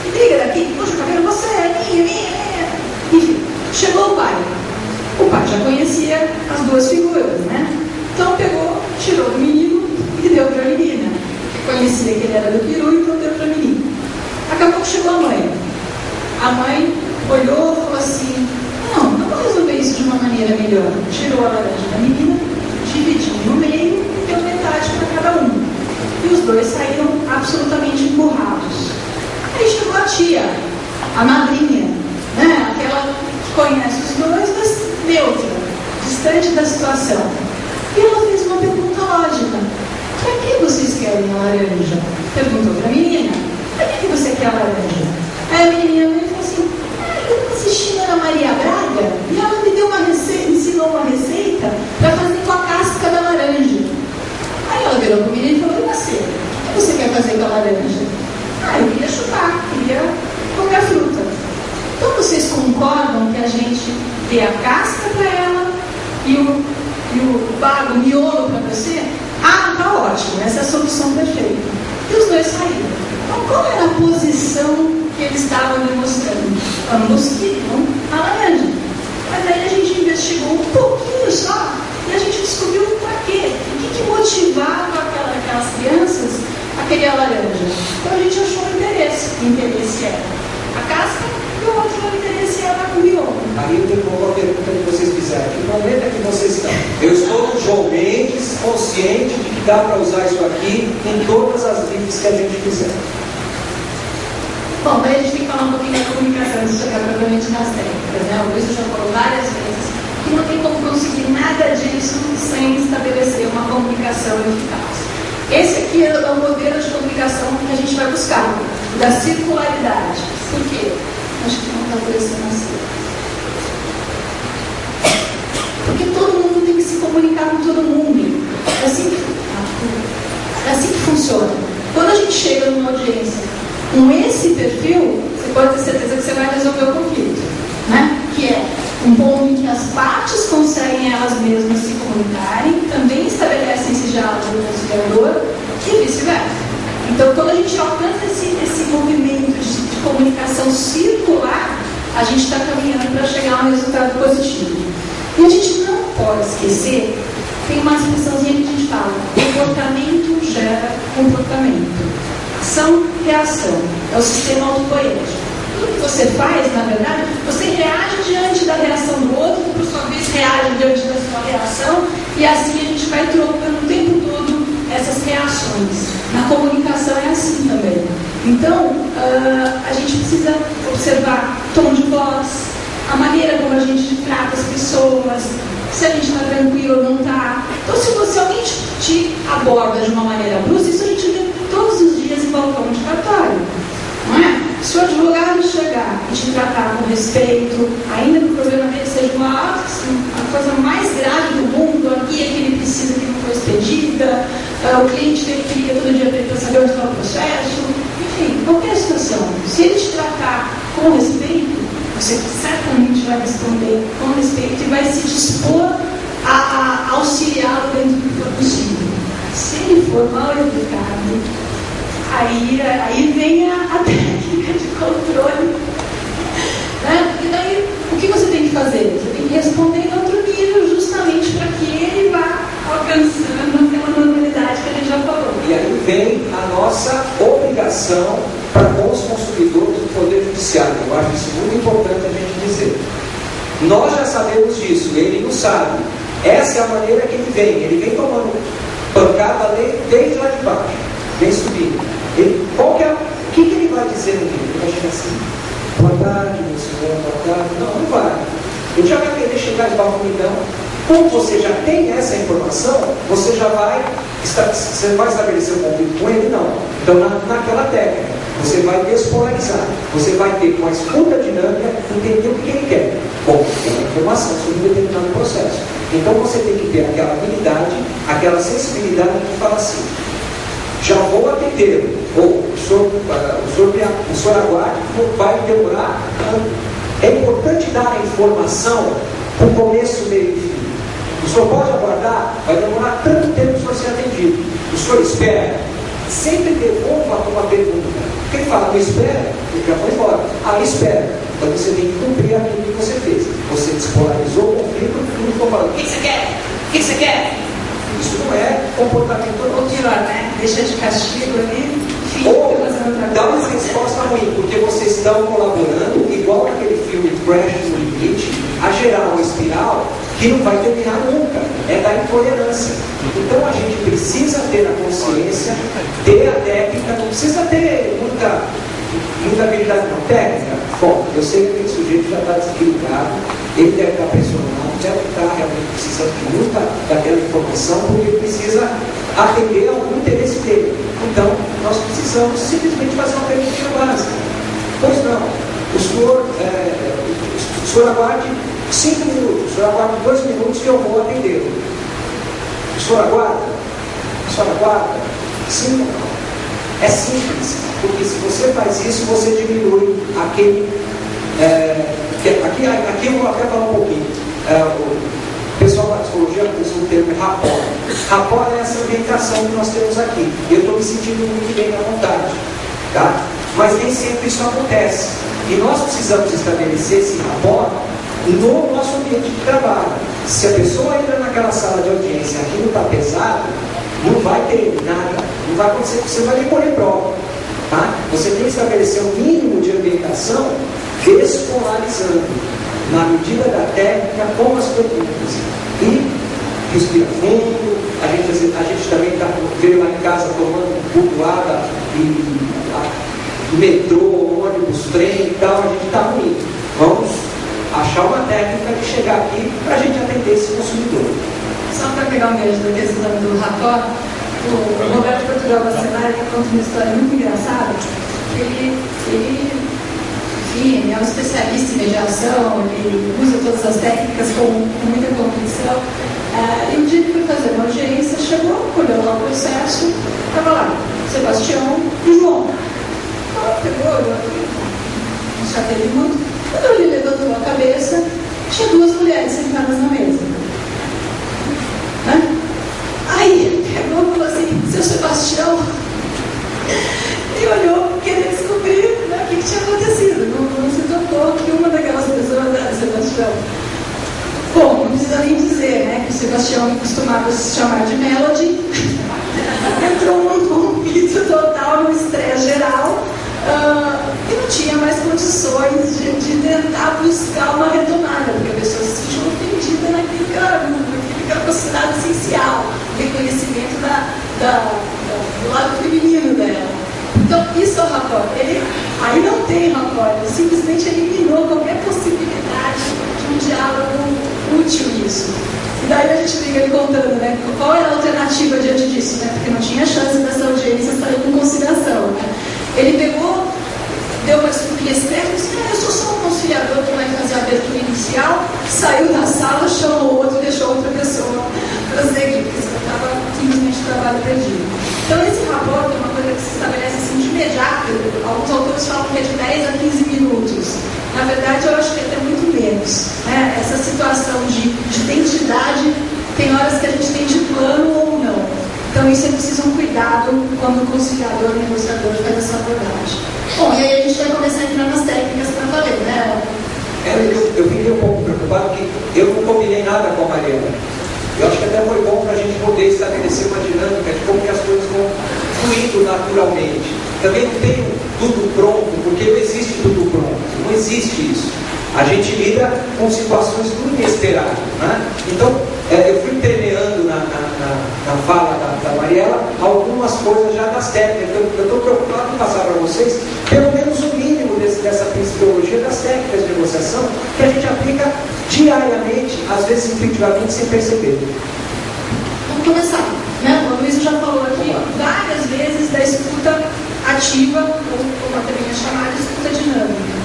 E briga daqui, puxa, eu quero você, minha. Enfim, chegou o pai. O pai já conhecia as duas figuras, né? Então pegou, tirou do menino e deu para a menina. Conhecia que ele era do peru, então deu para a menina. Acabou que chegou a mãe. A mãe olhou e falou assim, não vou resolver isso de uma maneira melhor. Tirou a laranja da menina, dividiu no meio e deu metade para cada um. E os dois saíram absolutamente emburrados. Aí chegou a tia, a madrinha, né? Aquela que conhece os dois, mas neutra, distante da situação. E ela fez uma pergunta lógica. Para que vocês querem a laranja? Perguntou para a menina. Para que você quer a laranja? Aí a menina falou assim, eu estou assistindo a Ana Maria Braga e ela me deu uma receita, ensinou uma receita para fazer com a casca da laranja. Aí ela virou para o menino e falou, e você? O que você quer fazer com a laranja? Eu queria chupar, queria comer a fruta. Então vocês concordam que a gente dê a casca para ela e o bago, o miolo para você? Tá ótimo, essa é a solução perfeita. E os dois saíram. Então, qual era a posição que eles estavam demonstrando? Ambos queriam a laranja. Mas aí a gente investigou um pouquinho só e a gente descobriu para quê. O que motivava aquelas crianças a querer a laranja? Então a gente achou um interesse. O interesse era a casca e o outro interesse era o miolo. Aí eu tenho uma pergunta que vocês fizeram. Que momento é que vocês estão? Eu estou no João Mendes, consciente de que dá para usar isso aqui em todas as vidas que a gente fizer. Bom, daí a gente tem que falar um pouquinho da comunicação, isso chegar provavelmente nas técnicas, né? O Luiz já falou várias vezes que não tem como conseguir nada disso sem estabelecer uma comunicação eficaz. Esse aqui é o modelo de comunicação que a gente vai buscar, da circularidade. Por quê? Acho que não está aparecendo assim. Porque todo mundo tem que se comunicar com todo mundo. É assim que funciona. Quando a gente chega numa audiência com esse perfil, você pode ter certeza que você vai resolver o conflito, né? Que é um ponto em que as partes conseguem elas mesmas se comunicarem, também estabelecem esse diálogo do conciliador e vice-versa. Então, quando a gente alcança esse movimento de comunicação circular, a gente está caminhando para chegar a um resultado positivo. E a gente não pode esquecer, tem uma expressãozinha que a gente fala, comportamento gera comportamento. Ação, reação. É o sistema autocoerente. Tudo que você faz, na verdade, você reage diante da reação do outro, que por sua vez reage diante da sua reação, e assim a gente vai trocando o tempo ações. Na comunicação é assim também. Então, a gente precisa observar tom de voz, a maneira como a gente trata as pessoas, se a gente está tranquilo ou não está. Então, se alguém te aborda de uma maneira brusca, isso a gente vê todos os dias em balcão de cartório, não é? Se o advogado chegar e te tratar com respeito, ainda que o problema dele seja a coisa mais grave do mundo, a guia que ele precisa que não foi expedida, o cliente tem que ligar todo dia para saber onde está o processo, enfim, qualquer situação. Se ele te tratar com respeito, você certamente vai responder com respeito e vai se dispor a auxiliá-lo dentro do que for possível. Se ele for mal educado, aí vem a técnica de controle, né? E daí, o que você tem que fazer? Você tem que responder em outro nível, justamente para que ele vá alcançando aquela normalidade que a gente já falou. E aí vem a nossa obrigação para com os consumidores do Poder Judiciário. Eu acho isso muito importante a gente dizer. Nós já sabemos disso, ele não sabe. Essa é a maneira que ele vem tomando pancada desde lá de baixo, vem subindo. O que ele vai dizer no livro? Ele vai chegar assim: boa tarde, meu senhor, boa tarde. Não vai. Ele já vai querer chegar de balcão. Como você já tem essa informação, você vai estabelecer um conflito com ele? Não. Então, naquela técnica, você vai despolarizar. Você vai ter, com a escuta dinâmica, entender o que ele quer. Bom, tem uma informação sobre um determinado processo. Então, você tem que ter aquela habilidade, aquela sensibilidade que fala assim: já vou atender, ou o senhor aguarde, vai demorar tanto. É importante dar a informação para o começo, meio e fim. O senhor pode aguardar, vai demorar tanto tempo para o senhor ser atendido. O senhor espera, sempre devolva uma pergunta. Porque ele fala, não espera, ele já foi embora. Espera. Então você tem que cumprir aquilo que você fez. Você despolarizou o conflito e não ficou falando, o que você quer? O que você quer? Isso não é comportamento normal. Ou pior, né? Deixa de castigo ali, ou dá uma resposta ruim, porque vocês estão colaborando, igual naquele filme Crash no Limite, a gerar uma espiral que não vai terminar nunca. É da intolerância. Então a gente precisa ter a consciência, ter a técnica, não precisa ter muita habilidade não. Técnica, bom, eu sei que aquele sujeito já está desequilibrado, ele deve estar pressionado, deve estar realmente precisando de muita daquela informação, porque ele precisa atender ao interesse dele. Então, nós precisamos simplesmente fazer uma pergunta básica. Pois não, o senhor aguarde 5 minutos, o senhor aguarde 2 minutos que eu vou atendê-lo. O senhor aguarda? O senhor aguarda? Sim ou não? É simples, porque se você faz isso, você diminui aquele... aqui eu vou até falar um pouquinho. O pessoal da psicologia usa o termo rapport. Rapport é essa ambientação que nós temos aqui. Eu estou me sentindo muito bem à vontade. Tá? Mas nem sempre isso acontece. E nós precisamos estabelecer esse rapport no nosso ambiente de trabalho. Se a pessoa entra naquela sala de audiência, aquilo está pesado, não vai ter nada, não vai acontecer, você vai recolher prova. Tá? Você tem que estabelecer um mínimo de ambientação despolarizando, na medida da técnica, com as perguntas. E respira fundo, a gente também veio lá em casa tomando butuada e metrô, ônibus, trem e tal, a gente está ruim. Vamos achar uma técnica de chegar aqui para a gente atender esse consumidor. Só para pegar um gancho da questão do rapport, o Roberto Portugal Bacelar conta uma história muito engraçada. Ele é um especialista em mediação, ele usa todas as técnicas com muita convicção. E um dia ele foi fazer uma audiência, chegou, olhou lá o processo, estava lá, Sebastião e João. Então, pegou, olhou aqui, não chatei muito. Quando ele levantou a cabeça, tinha 2 mulheres sentadas na mesa. Né? Aí ele pegou e falou assim, seu Sebastião, e olhou querendo descobrir, né, o que tinha acontecido. Não se tocou que uma daquelas pessoas era Sebastião. Bom, não precisa nem dizer, né, que o Sebastião costumava se chamar de Melody. Entrou num conflito total, num estresse geral, e não tinha mais condições de tentar buscar uma retomada, porque a pessoa se sentiu ofendida naquilo que era considerado essencial, o reconhecimento do fino dela. Então, isso é o rapport. Aí não tem rapport, ele simplesmente eliminou qualquer possibilidade de um diálogo útil nisso. E daí a gente fica ali contando, né? Qual é a alternativa diante disso, né? Porque não tinha chance dessa audiência sair com conciliação, né? Ele pegou, deu uma desculpinha esperta e disse: eu sou só um conciliador que vai fazer a abertura inicial, saiu da sala, chamou outro e deixou outra pessoa para seguir, porque você estava simplesmente trabalho perdido. Então, esse rapport é uma coisa que se estabelece assim de imediato. Alguns autores falam que é de 10 a 15 minutos. Na verdade, eu acho que é até muito menos. Né? Essa situação de identidade, tem horas que a gente tem de plano ou não. Então, isso é preciso um cuidado quando o conciliador, o negociador faz essa abordagem. Bom, e aí a gente vai começar a entrar nas técnicas para valer, né? Eu fiquei um pouco preocupado porque eu não combinei nada com a Mariana. Eu acho que até foi bom para a gente poder estabelecer uma dinâmica de como que as coisas vão fluindo naturalmente. Também não tenho tudo pronto, porque não existe tudo pronto, não existe isso. A gente lida com situações muito inesperadas, né? Então, eu fui permeando na fala da Mariela algumas coisas já das técnicas. Eu estou preocupado em passar para vocês pelo menos o mínimo dessa principiologia das técnicas de negociação que a gente aplica diariamente, às vezes intuitivamente, sem perceber. Vamos começar, né? O Luiz já falou aqui várias vezes da escuta ativa, ou como também é chamada, escuta dinâmica.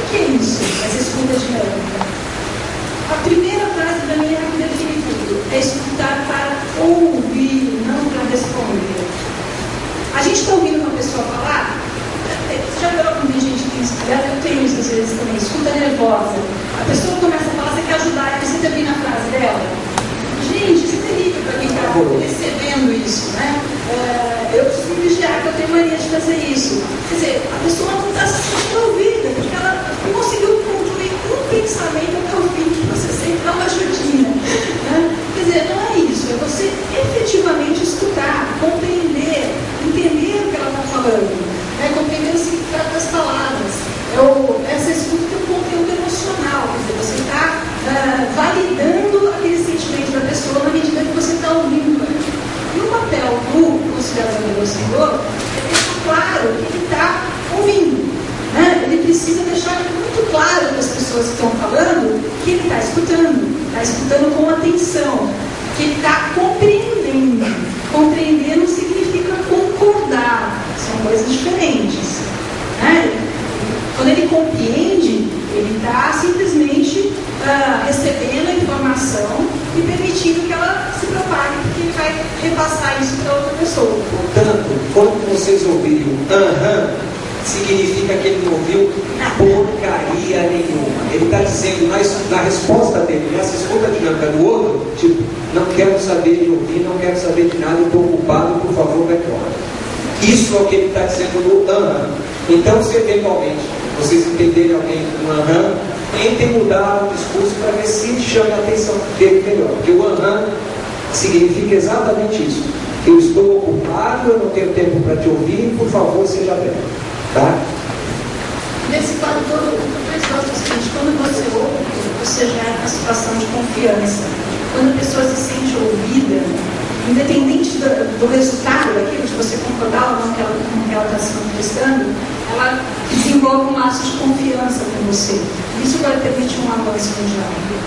O que é isso, essa escuta dinâmica? A primeira frase da minha define tudo: é escutar para ouvir, não para responder. A gente está ouvindo uma pessoa falar. Já viu alguma gente que tem escuta? Eu tenho isso às vezes também, escuta nervosa. A pessoa começa a falar, você quer ajudar, e você termina a frase dela. Gente, isso é terrível para quem está recebendo isso, né? Eu preciso vigiar, que eu tenho mania de fazer isso. Quer dizer, a pessoa não está se sentindo ouvida, porque ela não conseguiu concluir um pensamento até o fim, que você sempre dá uma ajudinha. Né? Quer dizer, não é isso, é você efetivamente escutar, compreender, entender o que ela está falando, né? Compreender o significado das palavras. Essa escuta tem um conteúdo emocional, quer dizer, você está validando aquele sentimento da pessoa na medida que você está ouvindo ela. E o papel do conciliador negociador é deixar claro que ele está ouvindo. Né? Ele precisa deixar muito claro para as pessoas que estão falando que ele está escutando com atenção, que ele está compreendendo. Compreender não significa concordar, são coisas diferentes. Né? Quando ele compreende, ele está simplesmente recebendo a informação e permitindo que ela se propague, porque ele vai repassar isso para outra pessoa. Portanto, quando vocês ouvirem o significa que ele não ouviu porcaria nenhuma. Ele está dizendo na resposta dele, nessa escuta dinâmica do outro, tipo, não quero saber de ouvir, não quero saber de nada, estou ocupado, por favor, vai embora. Isso é o que ele está dizendo no Então, se eventualmente vocês entenderem alguém no tentem mudar o discurso para ver se chama a atenção dele melhor. Porque o significa exatamente isso. Eu estou ocupado, eu não tenho tempo para te ouvir, por favor, seja breve. Tá? Nesse quadro todo, o pessoal diz o seguinte: quando você ouve, você já é na situação de confiança. Quando a pessoa se sente ouvida, independente do resultado daquilo, de você concordar ou não com o que ela está se manifestando, ela desenvolve um laço de confiança com você. Isso vai permitir um avanço no diálogo.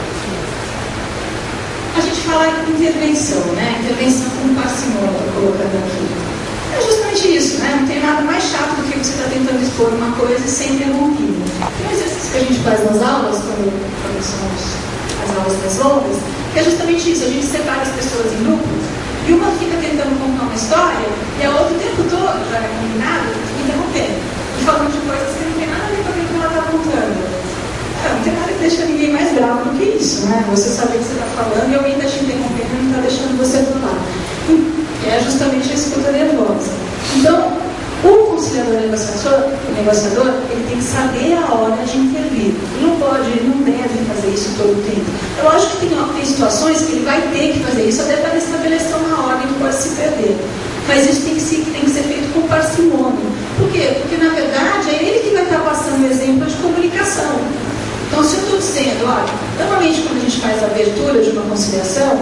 A gente fala em intervenção, né? Intervenção com parcimônia, estou colocando aqui. É justamente isso, né? Não tem nada mais chato do que você está tentando expor uma coisa e ser interrompido. Tem um exercício que a gente faz nas aulas, quando são as aulas mais longas, que é justamente isso: a gente separa as pessoas em grupos e uma fica tentando contar uma história e a outra o tempo todo, já é combinado, interrompendo e falando de coisas que não tem nada a ver com aquilo que ela está contando. Não tem nada que deixa ninguém mais bravo do que isso, né? Você saber o que você está falando e alguém está te interrompendo e não está deixando você falar. Que é justamente a escuta nervosa. Então, o conciliador negociador, ele tem que saber a hora de intervir. Ele não pode, ele não deve fazer isso todo o tempo. É lógico que tem situações que ele vai ter que fazer isso até para estabelecer uma ordem que pode se perder. Mas isso tem que ser feito com parcimônia. Por quê? Porque, na verdade, é ele que vai estar passando o exemplo de comunicação. Então, se eu estou dizendo, olha, normalmente quando a gente faz a abertura de uma conciliação,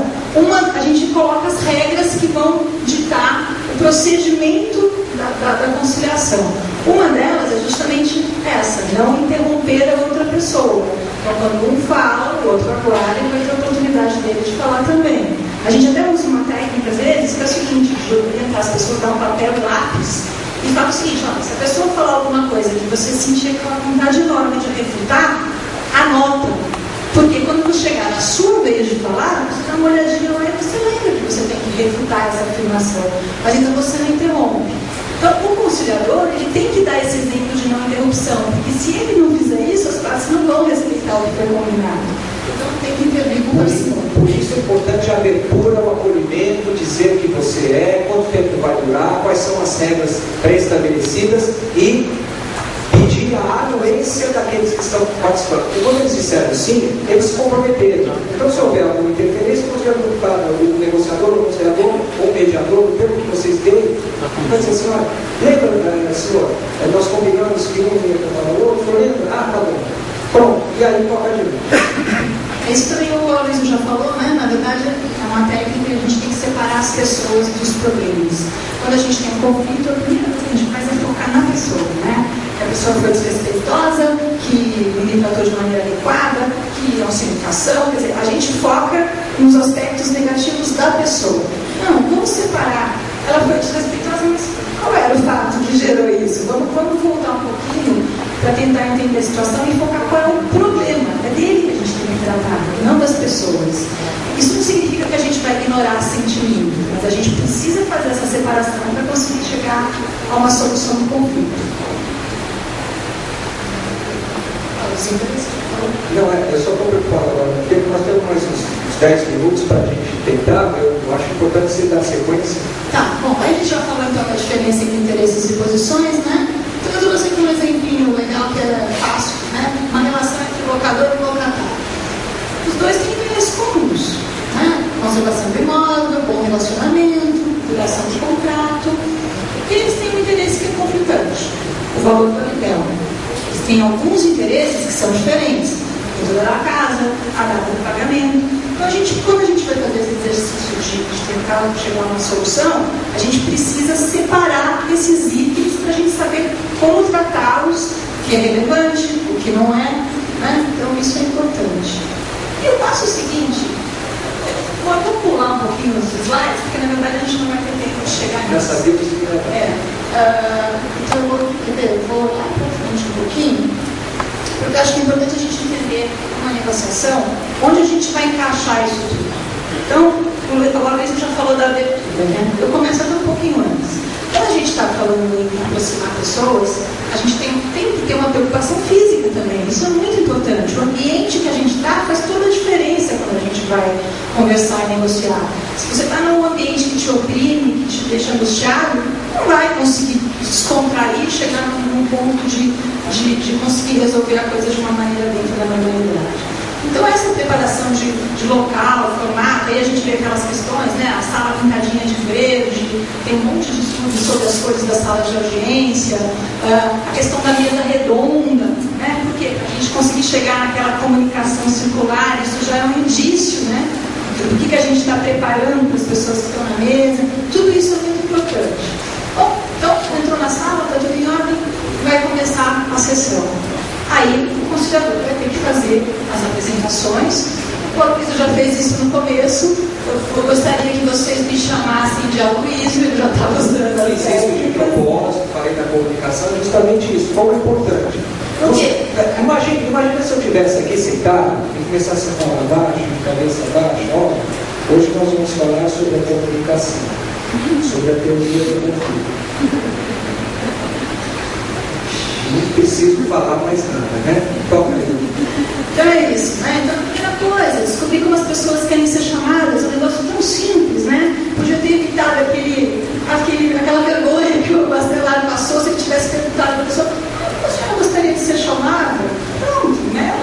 a gente coloca as regras que vão ditar o procedimento da conciliação. Uma delas é justamente essa, não interromper a outra pessoa. Então, quando um fala, o outro aguarda e vai ter a oportunidade dele de falar também. A gente até usa uma técnica, às vezes, que é o seguinte, de orientar as pessoas a dar um papel e lápis e fala o seguinte, olha, se a pessoa falar alguma coisa que você sentir aquela vontade enorme de refutar, anota. Porque quando você chegar na sua vez de falar, você dá uma olhadinha lá e você lembra que você tem que refutar essa afirmação. Mas então você não interrompe. Então, o conciliador, ele tem que dar esse exemplo de não interrupção, porque se ele não fizer isso, as partes não vão respeitar o que foi combinado. Então, tem que intervir com parcimônia. Por isso é importante a abertura, o acolhimento, dizer o que você é, quanto tempo vai durar, quais são as regras pré-estabelecidas e pedir a anuência daqueles que estão participando. Porque quando eles disseram sim, eles se comprometeram. Então, se houver alguma interferência, o negociador, o conciliador, o mediador, pelo que vocês têm, vai dizer assim, olha, lembra, senhor, nós combinamos que um ia falar o outro, lembra? Ah, tá bom. Pronto, e aí toca de novo. Isso também o Aloysio já falou, né? Na verdade, é uma técnica que a gente tem que separar as pessoas dos problemas. Quando a gente tem um conflito, a primeira coisa que a gente faz é focar na pessoa, né? Que a pessoa foi desrespeitosa, que não me tratou de maneira adequada, que não se educação, quer dizer, a gente foca nos aspectos negativos da pessoa. Não, vamos separar. Ela foi desrespeitosa, mas qual era o fato que gerou isso? Vamos voltar um pouquinho para tentar entender a situação e focar qual é o problema. É dele que a gente tem que tratar, não das pessoas. Isso não significa que a gente vai ignorar sentimento, mas a gente precisa fazer essa separação para conseguir chegar a uma solução do conflito. Não, eu só estou preocupado agora, porque nós temos mais uns 10 minutos para a gente tentar, eu acho importante você dar sequência. Tá, bom, aí a gente já falou então da diferença entre interesses e posições, né? Então eu trouxe aqui um exemplinho legal que é fácil, né? Uma relação entre locador e locatário. Os dois têm interesses comuns, né? Conservação do imóvel, bom relacionamento, duração de contrato. E eles têm um interesse que é conflitante, o valor do aluguel. Eles têm alguns interesses que são diferentes. O valor da casa, a data do pagamento. Então, quando a gente vai fazer esse exercício de tentar chegar a uma solução, a gente precisa separar esses itens para a gente saber como tratá-los, o que é relevante, o que não é, né? Então, isso é importante. E eu faço o seguinte, vou pular um pouquinho os slides, porque na verdade a gente não vai ter tempo de chegar nisso. Já sabia que isso então eu vou olhar para frente um pouquinho, porque eu acho que é importante a gente entender uma negociação onde a gente vai encaixar isso tudo. Então, o Aloysio já falou da abertura, né? Eu começo até um pouquinho antes. Quando a gente está falando em aproximar pessoas, a gente tem que ter uma preocupação física também. Isso é muito importante. O ambiente que a gente está faz toda a diferença quando a gente vai conversar e negociar. Se você está num ambiente que te oprime, que te deixa angustiado, não vai conseguir descontrair e chegar num ponto de conseguir resolver a coisa de uma maneira dentro da normalidade. Então, essa preparação de local, formato, aí a gente vê aquelas questões, né? A sala pintadinha de verde, tem um monte de estudos sobre as cores das salas de audiência, a questão da mesa redonda, né? Porque a gente conseguir chegar naquela comunicação circular, isso já é um indício, né? Do que a gente está preparando para as pessoas que estão na mesa, tudo isso é muito importante. Bom, então, entrou na sala, está tudo em ordem, vai começar a sessão. Aí o conciliador vai ter que fazer as apresentações. O Aloysio já fez isso no começo. Eu gostaria que vocês me chamassem de Aloysio, ele já estava usando a licença de propósito, falei da comunicação, justamente isso, como é importante. Imagina se eu estivesse aqui sentado e começasse a falar baixo, cabeça baixa, ó, hoje nós vamos falar sobre a comunicação, sobre a teoria do conflito. Não preciso falar mais nada, né? Toca aí. Então é isso, né? Então, a primeira coisa, descobrir como as pessoas querem ser chamadas, um negócio tão simples, né? Podia ter evitado aquela vergonha que o Bastelar passou se ele tivesse perguntado para a pessoa: a senhora gostaria de ser chamada? Pronto, né?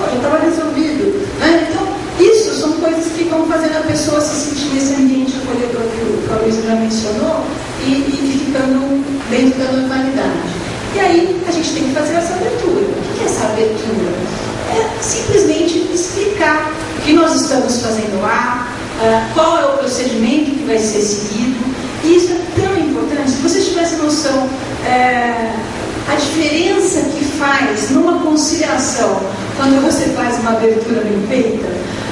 Já estava resolvido, né? Então, isso são coisas que vão fazendo a pessoa se sentir nesse ambiente acolhedor que o Aloysio já mencionou e ficando dentro da normalidade. E aí a gente tem que fazer essa abertura. O que é essa abertura? É simplesmente explicar o que nós estamos fazendo lá, qual é o procedimento que vai ser seguido. E isso é tão a diferença que faz numa conciliação quando você faz uma abertura bem feita.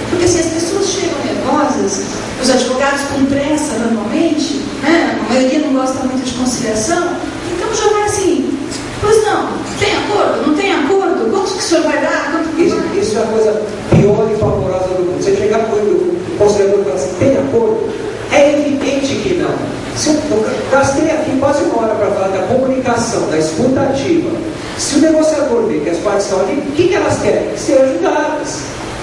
Porque se as pessoas chegam nervosas, os advogados com pressa normalmente, né, a maioria não gosta muito de conciliação, então já vai assim, pois não, tem acordo? Não tem acordo? Quanto que o senhor vai dar? Quanto que vai? Isso é a coisa pior e pavorosa do mundo. Você chegar com o conciliador e falar assim, tem acordo? É evidente que não. Eu gastei aqui quase uma hora para falar da comunicação, da escuta ativa. Se o negociador vê que as partes estão ali, o que elas querem? Ser ajudadas.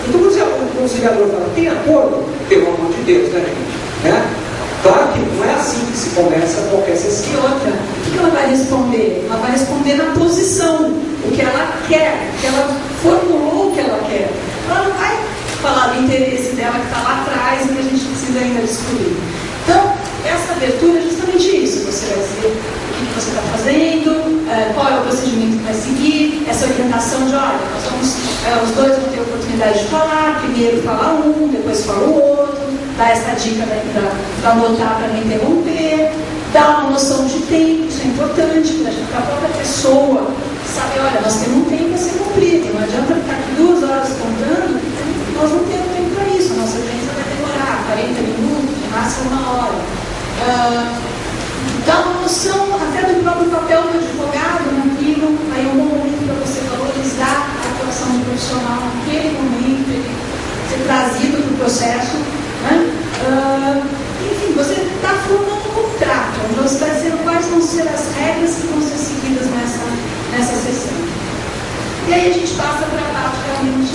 Então, quando o conciliador fala, tem acordo? Pelo amor de Deus, né, gente? Né? Claro que não é assim que se começa qualquer sessão. E outra, o que ela vai responder? Ela vai responder na posição, o que ela quer, que ela formulou o que ela quer. Ela não vai falar do interesse dela que está lá atrás e que a gente precisa ainda descobrir. Então, essa abertura é justamente isso. Você vai dizer o que você está fazendo, qual é o procedimento que vai seguir, essa orientação de, olha, nós vamos, os dois vão ter a oportunidade de falar, primeiro fala um, depois fala o outro, dá essa dica para anotar, para não interromper, dá uma noção de tempo, isso é importante, para a própria pessoa saber, olha, nós temos um tempo a ser cumprido, não adianta ficar aqui 2 horas contando, nós não temos tempo para isso, a nossa audiência vai demorar 40 minutos, no máximo 1 hora. Dá uma noção até do próprio papel do advogado naquilo, aí é um bom momento para você valorizar a atuação do profissional naquele momento, ele ser trazido para o processo, né? Enfim, você está formando um contrato, onde você está dizendo quais vão ser as regras que vão ser seguidas nessa sessão. E aí a gente passa para a parte realmente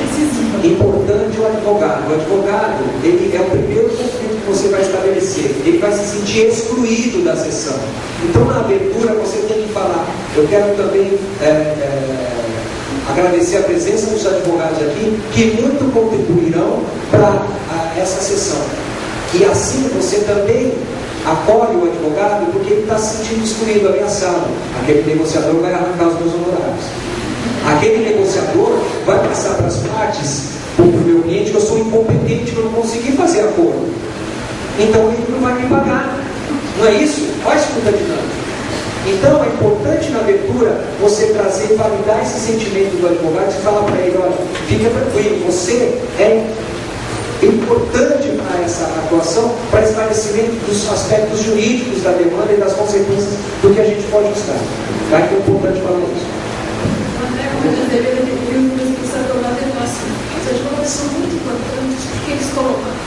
decisiva. Importante o advogado. O advogado, ele é o primeiro conflito que você vai estabelecer. Ele vai se sentir excluído da sessão. Então, na abertura, você tem que falar. Eu quero também agradecer a presença dos advogados aqui, que muito contribuirão para essa sessão. E assim você também acolhe o advogado, porque ele está se sentindo excluído, ameaçado. Aquele negociador vai arrancar os meus honorários. Aquele negociador vai passar para as partes, para o meu cliente, que eu sou incompetente, que eu não consegui fazer acordo. Então ele não vai me pagar. Não é isso? Olha a escuta dinâmica. Então é importante na abertura você trazer e validar esse sentimento do advogado e falar para ele, olha, fica tranquilo, você é importante para essa atuação, para esclarecimento dos aspectos jurídicos da demanda e das consequências do que a gente pode usar. Tá? É importante falar isso. Os advogados são muito importantes porque eles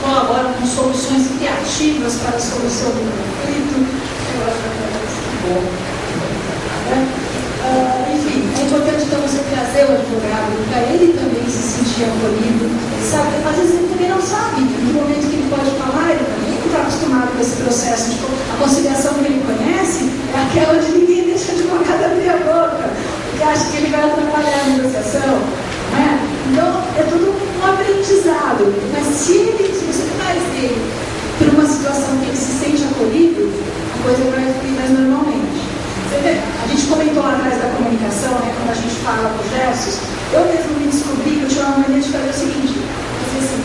colaboram com soluções criativas para a solução do conflito. Enfim, é importante então você trazer o advogado para ele também se sentir acolhido. Sabe, às vezes ele também não sabe no momento que ele pode falar, ele também não está acostumado com esse processo. A conciliação que ele conhece é aquela de ninguém deixa o advogado abrir a boca, porque acha que ele vai atrapalhar a negociação. Né? Então, é tudo um aprendizado. Mas se você traz ele para uma situação que ele se sente acolhido, a coisa vai fluir mais normalmente. Você vê? A gente comentou lá atrás da comunicação, né, quando a gente fala dos gestos. Eu mesmo me descobri que eu tinha uma mania de fazer o seguinte: assim,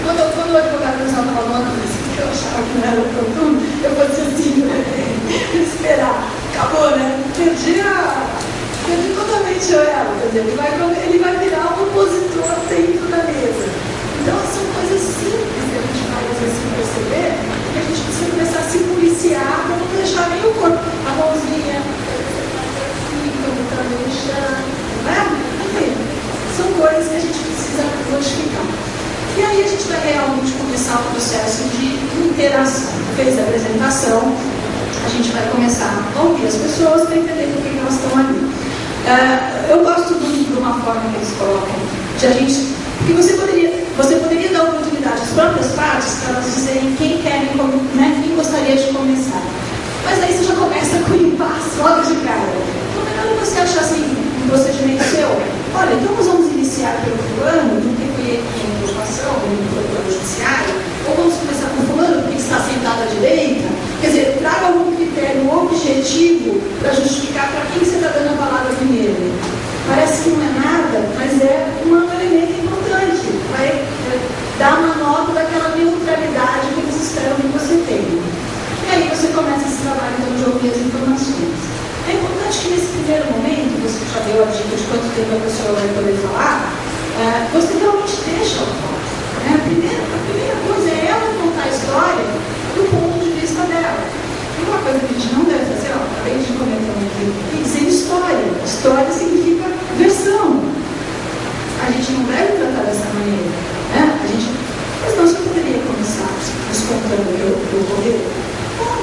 quando o advogado estava falando que eu achava que não era oportuno, eu fazia assim, esperar. Acabou, né? Perdi totalmente ela. Quer dizer, ele vai virar um opositor dentro da mesa. Então, são coisas simples que a gente vai, às vezes, perceber, que a gente precisa começar a se policiar para não deixar nem o corpo, a mãozinha, como está deixando, né? Enfim, são coisas que a gente precisa modificar. E aí a gente vai realmente começar o processo de interação. Fez a apresentação, a gente vai começar a ouvir as pessoas para entender por que elas estão ali. Eu gosto muito de uma forma que eles colocam, de a gente, porque você poderia dar oportunidade às próprias partes para elas dizerem quem querem, né, quem gostaria de começar. Mas aí você já começa com o impasse logo de cara. Então, melhor você achar assim, um procedimento seu. Olha, então nós vamos iniciar pelo fulano, porque foi ele que tem preocupação, no plano judiciário, ou vamos começar com fulano, porque está sentado à direita. Quer dizer, traga algum critério objetivo para justificar para quem você está dando a palavra primeiro. Parece que não é nada, mas é um elemento importante. Vai dar uma nota daquela neutralidade que eles esperam que você tenha. E aí você começa a se você realmente deixa ela falar. A primeira coisa é ela contar a história do ponto de vista dela. E uma coisa que a gente não deve fazer, acabei de comentar aqui, é dizer história. História significa versão. A gente não deve tratar dessa maneira. Mas não, você poderia começar nos contando o que ocorreu?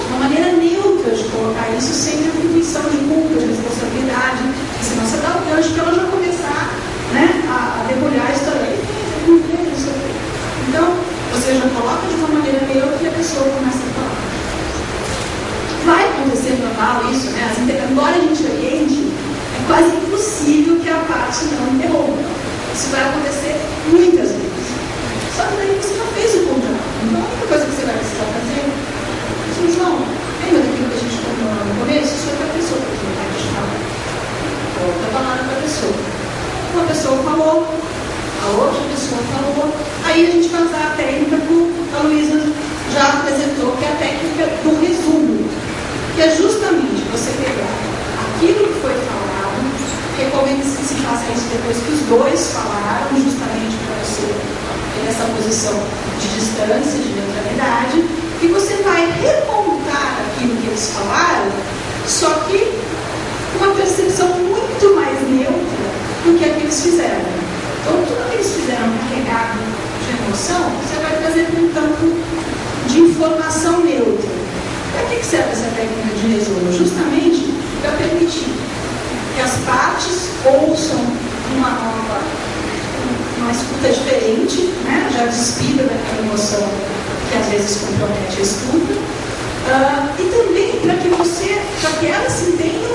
Uma maneira neutra de colocar isso sem atribuição de culpa, de responsabilidade, senão você dá o gancho para ela já começar a debulhar a história. Ele fez isso. Então, você já coloca de uma maneira neutra e a pessoa começa a falar. Vai acontecer normal isso, embora a gente oriente, é quase impossível que a parte não interrompa. Isso vai acontecer muitas vezes. Só que daí você já fez o contrato. Então, a única coisa que você vai precisar fazer é, João, lembra daquilo que a gente falou lá no começo? Isso é para a pessoa que vai te falar. Volta a palavra para a pessoa. Uma pessoa falou, a outra pessoa falou, aí a gente vai usar a técnica que a Luísa já apresentou, que é a técnica do resumo, que é justamente você pegar aquilo que foi falado, recomenda-se que se faça isso depois que os dois falaram, justamente para você ter essa posição de distância, de neutralidade, e você vai recontar aquilo que eles falaram, só que com uma percepção muito mais neutra do que a que eles fizeram. Então, tudo que eles fizeram carregado de emoção, você vai trazer para um campo de informação neutra. Para que serve essa técnica de resumo? Justamente para permitir que as partes ouçam uma escuta diferente, já despida daquela emoção que às vezes compromete a escuta, e também para que elas entendam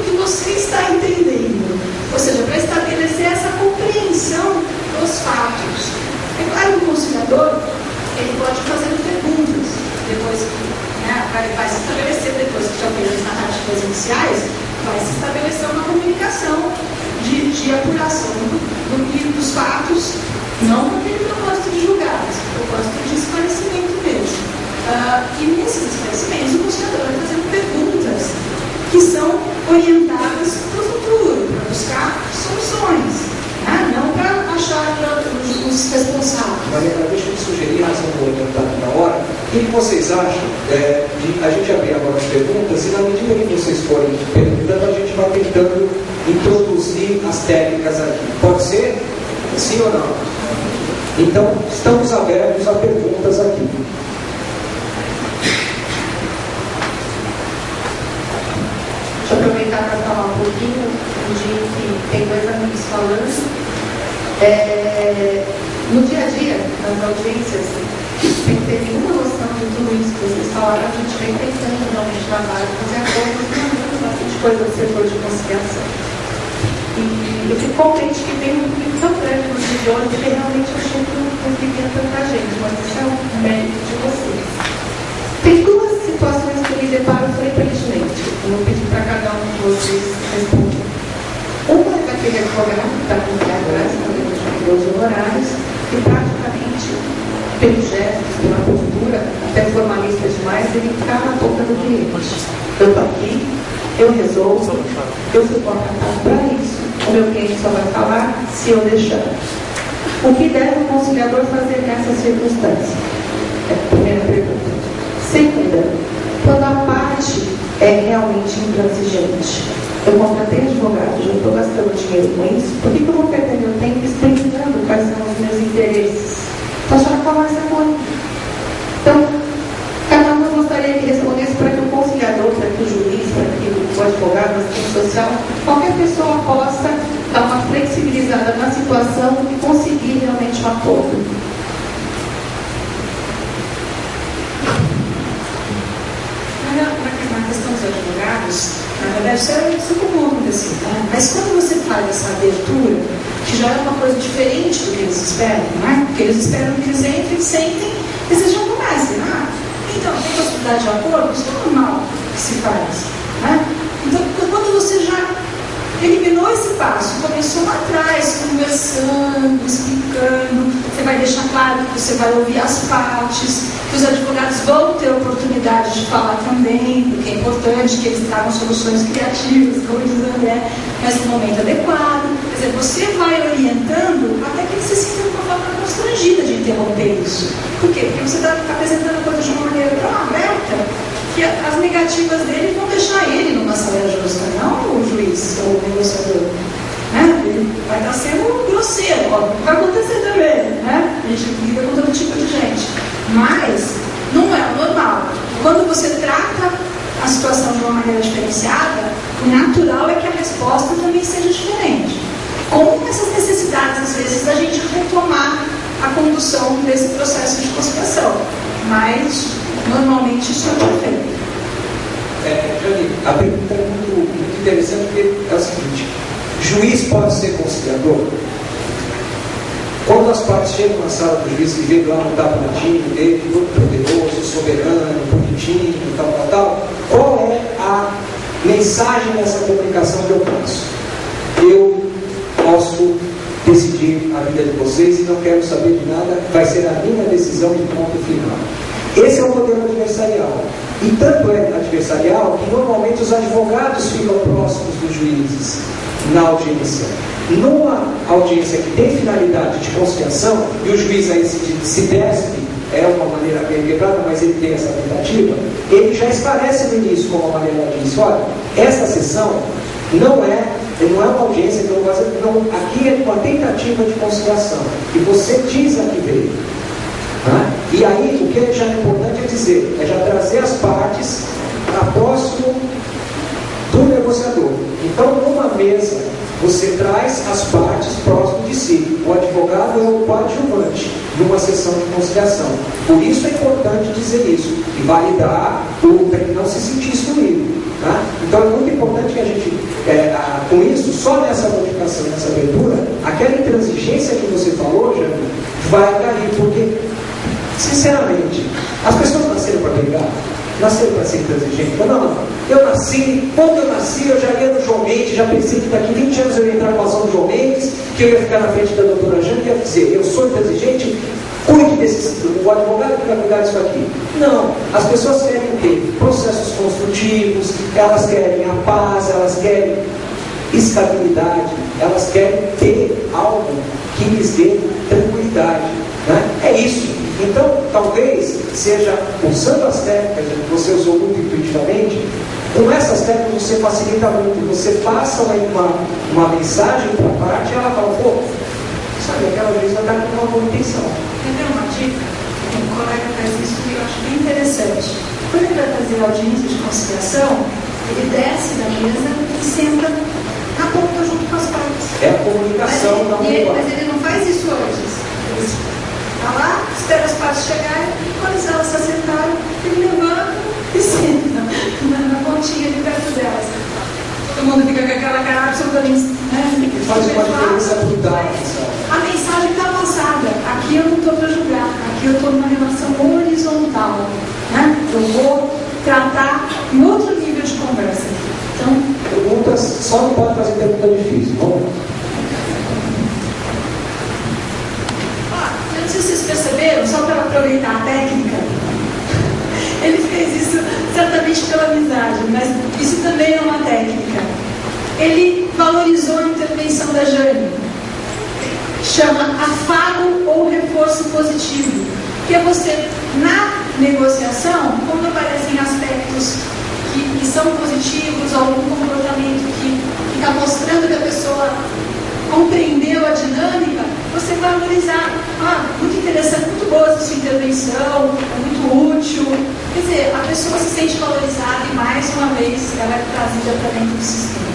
que você está entendendo, ou seja, para estabelecer essa compreensão dos fatos. É claro que o conciliador ele pode fazer perguntas depois que vai se estabelecer, depois que já fez as narrativas iniciais, vai se estabelecer uma comunicação de apuração dos fatos, não com aquele propósito de julgar, mas com propósito de esclarecimento mesmo. E nesses esclarecimentos, o conciliador vai fazendo perguntas que são orientadas para o futuro, para buscar soluções, não para achar os responsáveis. Mariana, deixa eu sugerir, nós vamos orientar aqui na hora. O que vocês acham de a gente abrir agora as perguntas e na medida que vocês forem perguntando, a gente vai tentando introduzir as técnicas aqui. Pode ser? Sim ou não? Então, estamos abertos a perguntas aqui. Deixa eu aproveitar para falar um pouquinho de que tem dois amigos falando. No dia a dia, nas audiências, tem que ter nenhuma noção de tudo isso que vocês falaram. A gente vem tentando realmente trabalhar, fazer acordos, mandando bastante coisa do setor de conciliação. E eu fico contente que tem um público tão grande no dia de hoje, porque realmente eu achei que não conseguia tanta gente, mas isso é um mérito de vocês. Tem duas situações que eu me deparo frequentemente. Eu vou pedir para cada um de vocês responder. Uma é daquele advogado que está com atrás, os honorários, e praticamente, pelos gestos, pela postura, até formalista demais, ele fica na boca do cliente. Eu estou aqui, eu resolvo, eu fui contratado para isso. O meu cliente só vai falar se eu deixar. O que deve o conciliador fazer nessas circunstâncias? É a primeira pergunta. Segunda, quando a parte é realmente intransigente. Eu contratei advogado, já estou gastando dinheiro com isso, por que eu vou perder meu tempo explicando quais são os meus interesses? Então, a senhora conversa comigo. Então, cada um gostaria que respondesse para que o conciliador, para que o juiz, para que o advogado, o assistente social, qualquer pessoa possa dar uma flexibilizada na situação e conseguir realmente um acordo. Na questão dos advogados, na verdade, isso é comum acontecer, mas quando você faz essa abertura, que já é uma coisa diferente do que eles esperam, porque eles esperam que eles entrem, sentem e vocês já comecem. Então, tem possibilidade de acordo? Isso é normal que se faz. Então, quando você já eliminou esse passo, começou lá atrás, conversando, explicando, você vai deixar claro que você vai ouvir as partes, que os advogados vão ter oportunidade de falar também, porque é importante que eles tragam soluções criativas, como diz a André, mas no momento adequado. Quer dizer, você vai orientando até que ele se sinta de uma forma constrangida de interromper isso. Por quê? Porque você está apresentando a coisa de uma maneira tão aberta que as negativas dele vão deixar ele numa saia justa, não o juiz ou o negociador. Né? Ele vai estar sendo grosseiro, ó, vai acontecer também, né? A gente lida com todo tipo de gente. Mas não é o normal. Quando você trata a situação de uma maneira diferenciada, o natural é que a resposta também seja diferente. Com essas necessidades, às vezes, da gente retomar a condução desse processo de conciliação. Mas, normalmente, isso é feito. Jane, a pergunta é muito interessante, porque é o seguinte: juiz pode ser conciliador? Quando as partes chegam na sala do juiz e vê lá um tabuladinho dele, todo poderoso, soberano, bonitinho, tal, qual é a mensagem dessa comunicação que eu passo? Eu posso decidir a vida de vocês e não quero saber de nada, vai ser a minha decisão de ponto final. Esse é o modelo adversarial. E tanto é adversarial que normalmente os advogados ficam próximos dos juízes na audiência. Numa audiência que tem finalidade de conciliação, e o juiz aí se despe, é uma maneira bem quebrada, mas ele tem essa tentativa, ele já esclarece no início, como a Mariana disse: olha, essa sessão não é uma audiência que eu vou fazer, não, aqui é uma tentativa de conciliação, e você diz a que veio. E aí, o que já é importante é dizer, é já trazer as partes para próximo do negociador. Então, numa mesa, você traz as partes próximo de si. O advogado é o coadjuvante numa sessão de conciliação. Por isso é importante dizer isso e validar para que não se sentir excluído. Tá? Então, é muito importante que a gente, com isso, só nessa modificação, nessa abertura, aquela intransigência que você falou, já vai cair, porque, sinceramente, as pessoas nasceram para brigar, nasceram para ser intransigente. Não, eu nasci, quando eu nasci, eu já ia no João Mendes, já pensei que daqui 20 anos eu ia entrar com a ação do João Mendes, que eu ia ficar na frente da doutora Jane e ia dizer: eu sou intransigente, cuide desse, o advogado que vai cuidar disso aqui. Não, as pessoas querem o quê? Processos construtivos, elas querem a paz, elas querem estabilidade, elas querem ter algo que lhes dê tranquilidade. Né? É isso. Então, talvez seja usando as técnicas que você usou muito intuitivamente, com essas técnicas você facilita muito, você passa uma mensagem para a parte e ela fala: pô, sabe, aquela vez vai estar com uma boa intenção. Quer ver uma dica? Um colega faz isso e eu acho bem interessante. Quando ele vai fazer audiência de conciliação, ele desce da mesa e senta na ponta junto com as partes. É a comunicação da mulher. Mas ele não faz isso antes. Ele está lá, espera as partes chegarem, e quando elas se acertarem, ele levanta e senta na pontinha ali perto delas. Todo mundo fica com aquela cara absolutamente, né? Faz uma diferença brutal. A mensagem está avançada. Aqui eu não estou para julgar, aqui eu estou numa relação horizontal. Né? Eu vou tratar em outro nível de conversa. Então, perguntas, só não pode fazer pergunta difícil. Vamos lá. Eu não sei se vocês perceberam, só para aproveitar a técnica, ele fez isso certamente pela amizade, mas isso também é uma técnica. Ele valorizou a intervenção da Jane. Chama afago ou reforço positivo. Que é você, na negociação, quando aparecem aspectos que são positivos, algum comportamento que está mostrando que a pessoa compreendeu a dinâmica, você valorizar. Muito interessante, muito boa essa sua intervenção, é muito útil. Quer dizer, a pessoa se sente valorizada e, mais uma vez, ela é trazida para dentro do sistema.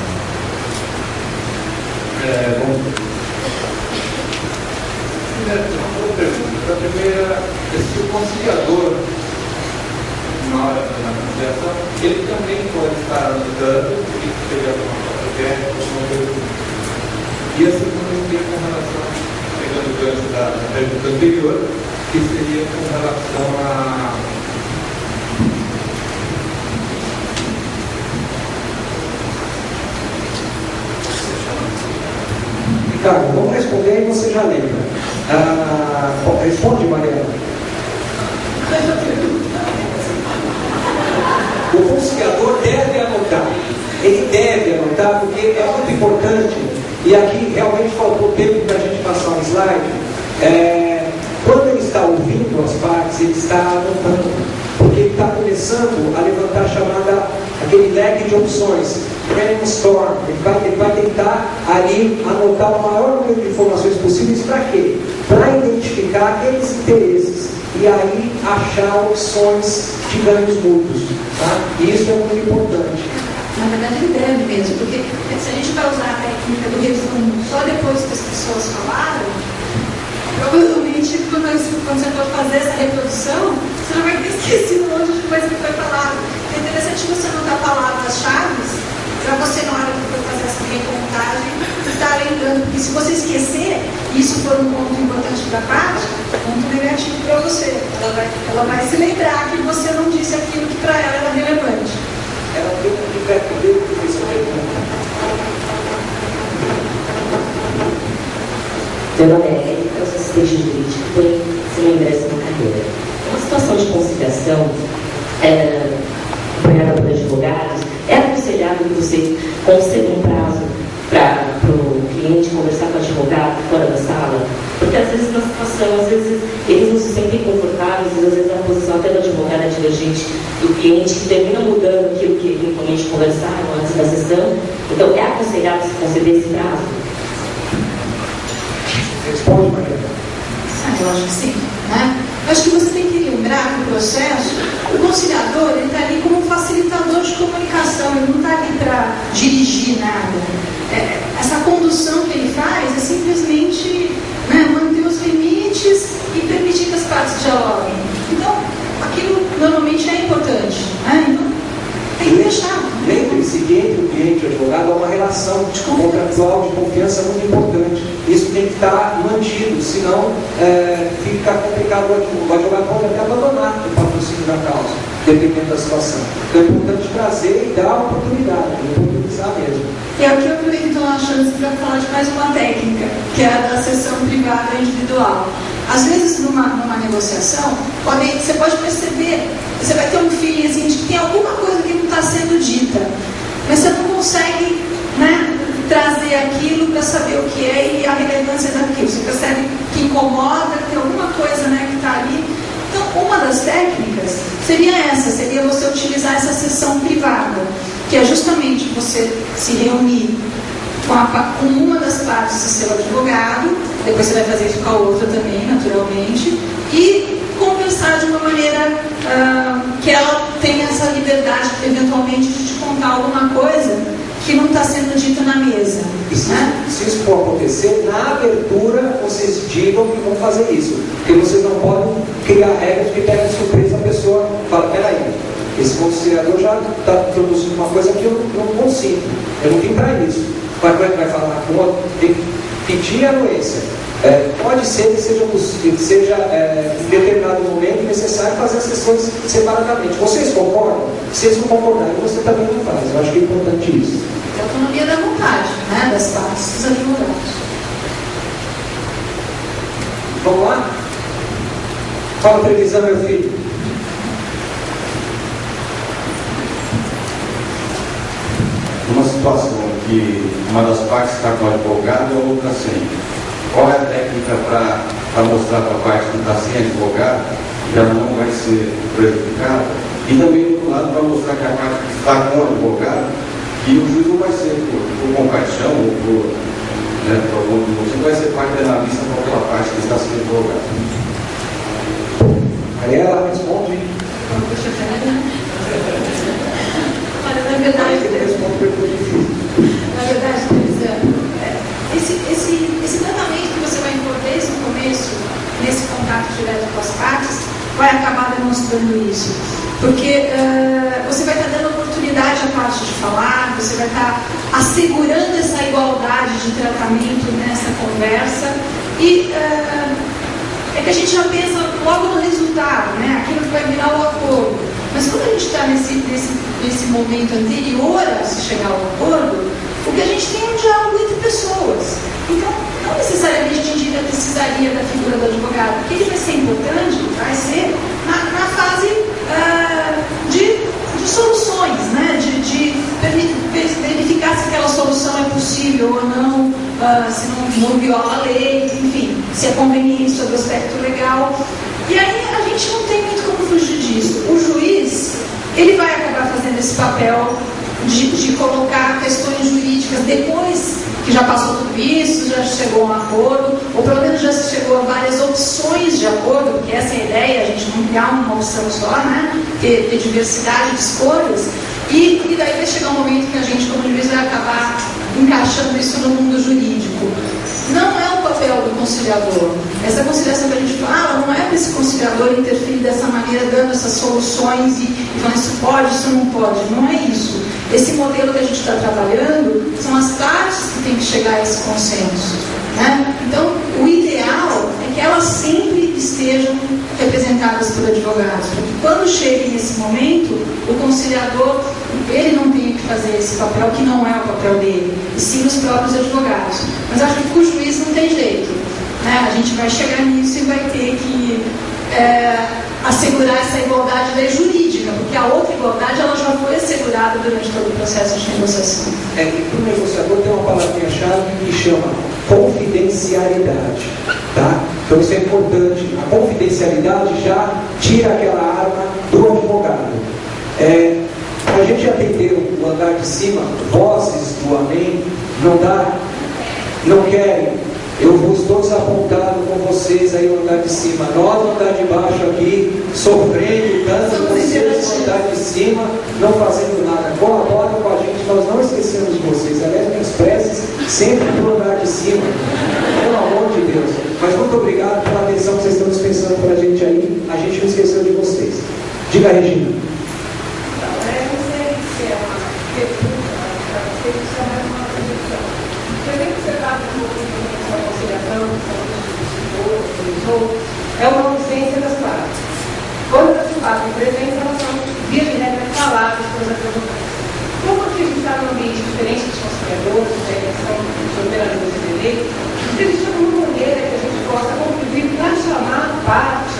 Uma pergunta. A primeira, esse conciliador, na hora da conciliação, ele também pode estar anotando o que seria uma pergunta. E a segunda tem com relação, pegando o gancho da pergunta anterior, que seria com relação a Ricardo, vamos responder e você já lembra. Responde, Mariana. E aqui realmente faltou tempo para a gente passar um slide. Quando ele está ouvindo as partes, ele está anotando, porque ele está começando a levantar a chamada, aquele leque de opções, brainstorm. Ele vai tentar ali anotar o maior número de informações possíveis. Para quê? Para identificar aqueles interesses e aí achar opções de ganhos mútuos. Tá? E isso é muito importante. Na verdade, ele deve mesmo, porque se a gente vai usar a técnica do resumo só depois que as pessoas falaram, provavelmente quando você for fazer essa reprodução, você não vai ter esquecido um monte de coisa que foi falado. É interessante você anotar palavras-chave para você, na hora que for fazer essa recontagem, estar lembrando, porque se você esquecer, isso for um ponto importante da prática, ponto negativo para você. Ela vai se lembrar que você não disse aquilo que para ela era relevante. Ela tem um feedback dele que fez a pergunta. Meu nome é Érica, eu sou assistente jurídico, tenho sem ingresso na carreira. Uma situação de conciliação acompanhada por advogados, é aconselhável que você conceda um prazo para o cliente conversar com o advogado fora da sala? Porque às vezes na situação, às vezes eles não se sentem confortáveis, às vezes a posição até do advogado é divergente do cliente, que termina mudando aquilo que eventualmente conversaram antes da sessão. Então é aconselhável se conceder esse prazo? Responde, Maria. Eu acho que sim. Né? Eu acho que você tem que lembrar que o processo, o conciliador, ele está ali como um facilitador de comunicação, ele não está ali para dirigir nada. Essa condução que ele faz é simplesmente, né, manter os limites e permitir que as partes dialoguem. Então, aquilo normalmente é importante. Né? Então, tem que deixar. Lembre-se que entre o cliente e o advogado há uma relação contratual de confiança muito importante. Isso tem que estar mantido, senão fica complicado. O advogado pode até abandonar o patrocínio da causa, dependendo da situação. Então é importante trazer e dar a oportunidade, oportunizar mesmo. E aqui eu aproveito então a chance para falar de mais uma técnica, que é a da sessão privada individual. Às vezes, numa negociação, você pode perceber, você vai ter um feeling assim, de que tem alguma coisa que não está sendo dita, mas você não consegue, né, trazer aquilo para saber o que é e a relevância daquilo. Você percebe que incomoda, que tem alguma coisa, né, que está ali. Então, uma das técnicas seria você utilizar essa sessão privada, que é justamente você se reunir com uma das partes do seu advogado, depois você vai fazer isso com a outra também, naturalmente, e conversar de uma maneira que ela tenha essa liberdade, eventualmente, de te contar alguma coisa que não está sendo dita na mesa. Se isso for acontecer, na abertura vocês digam que vão fazer isso, porque vocês não podem criar regras que peguem de surpresa a pessoa fala, peraí, esse conciliador já está produzindo uma coisa que eu não consigo, eu não vim para isso. Vai falar com outro, tem que pedir a anuência. Pode ser que seja em determinado momento necessário fazer as sessões separadamente. Vocês concordam? Se eles não concordarem, você também não faz. Eu acho que é importante isso. É a autonomia da vontade, né, das partes, dos advogados. Vamos lá? Fala previsão, meu filho. Numa situação que uma das partes está com o advogado e a outra sem, qual é a técnica para mostrar para a parte que está sem advogado que ela não vai ser prejudicada? E também, do outro lado, para mostrar que a parte que está com o advogado, que o juiz não vai ser por compaixão ou por algum de você, vai ser parte penalista para aquela parte que está sem advogado. Aí ela responde. Olha, na verdade, esse tratamento que você vai impor desde o começo, nesse contato direto com as partes, vai acabar demonstrando isso. Porque você vai estar dando oportunidade à parte de falar, você vai estar assegurando essa igualdade de tratamento nessa conversa e é que a gente já pensa logo no resultado, né? Aquilo que vai virar o acordo. Mas quando a gente está nesse momento anterior a se chegar ao acordo, o que a gente tem é um diálogo entre pessoas. Então, não necessariamente a gente ainda precisaria da figura do advogado, porque ele vai ser importante, vai ser na fase de soluções, né? de verificar se aquela solução é possível ou não, se não viola a lei, enfim, se é conveniente sobre o aspecto legal. E aí a gente não tem muito como fugir disso. O juiz, ele vai acabar fazendo esse papel de colocar questões jurídicas depois que já passou tudo isso, já chegou a um acordo, ou pelo menos já se chegou a várias opções de acordo, porque essa é a ideia, a gente não criar uma opção só, né? Ter diversidade de escolhas, e daí vai chegar um momento que a gente, como juiz, vai acabar encaixando isso no mundo jurídico. Não é o papel do conciliador. Essa conciliação que a gente fala, não é para esse conciliador interferir dessa maneira, dando essas soluções e falando isso pode, isso não pode. Não é isso. Esse modelo que a gente está trabalhando são as partes que têm que chegar a esse consenso, né? Então, o ideal é que elas sempre estejam representadas por advogados, porque quando chegue nesse momento, o conciliador, ele não tem que fazer esse papel, que não é o papel dele, e sim os próprios advogados. Mas acho que com o juiz não tem jeito, né? A gente vai chegar nisso e vai ter que assegurar essa igualdade da jurídica, porque a outra igualdade ela já foi assegurada durante todo o processo de negociação. Para o negociador tem uma palavrinha-chave que chama confidencialidade, tá? Então isso é importante. A confidencialidade já tira aquela arma do advogado. A gente já atendeu o andar de cima, vozes do amém, não querem. Eu estou desapontado com vocês aí no andar de cima. Nós no andar de baixo aqui, sofrendo tanto, vocês no andar de cima, não fazendo nada. Colaborem com a gente, nós não esquecemos de vocês. Aliás, minhas preces sempre no andar de cima. Pelo amor de Deus. Mas muito obrigado pela atenção que vocês estão dispensando para a gente aí. A gente não esqueceu de vocês. Diga, Regina. É uma ausência das partes. Quando elas se fazem presentes, elas são, via de regra, faladas pelos advogados. Como aqui a gente está num ambiente diferente dos conciliadores, da eleição dos operadores de direito, existe alguma maneira que a gente possa contribuir para chamar a parte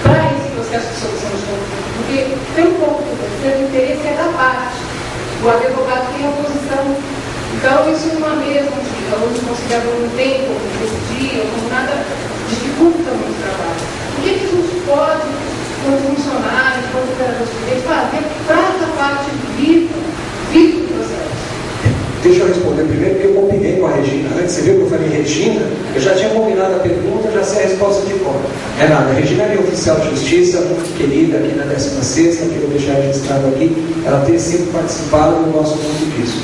para esse processo de solução de conflito? Porque, pelo ponto de vista, o interesse é da parte. O advogado tem a posição. Então, isso numa mesa onde o conciliador não tem como decidir, ou como nada, dificulta muito o trabalho. O que a gente pode, como funcionários, como operadores de direito, fazer para essa parte vir do processo? Deixa eu responder primeiro, porque eu combinei com a Regina. Antes, você viu que eu falei Regina? Eu já tinha combinado a pergunta, já sei a resposta de cor. É nada, a Regina é minha oficial de justiça, muito querida aqui na 16ª, queria deixar registrado aqui, ela tem sempre participado do nosso mundo disso.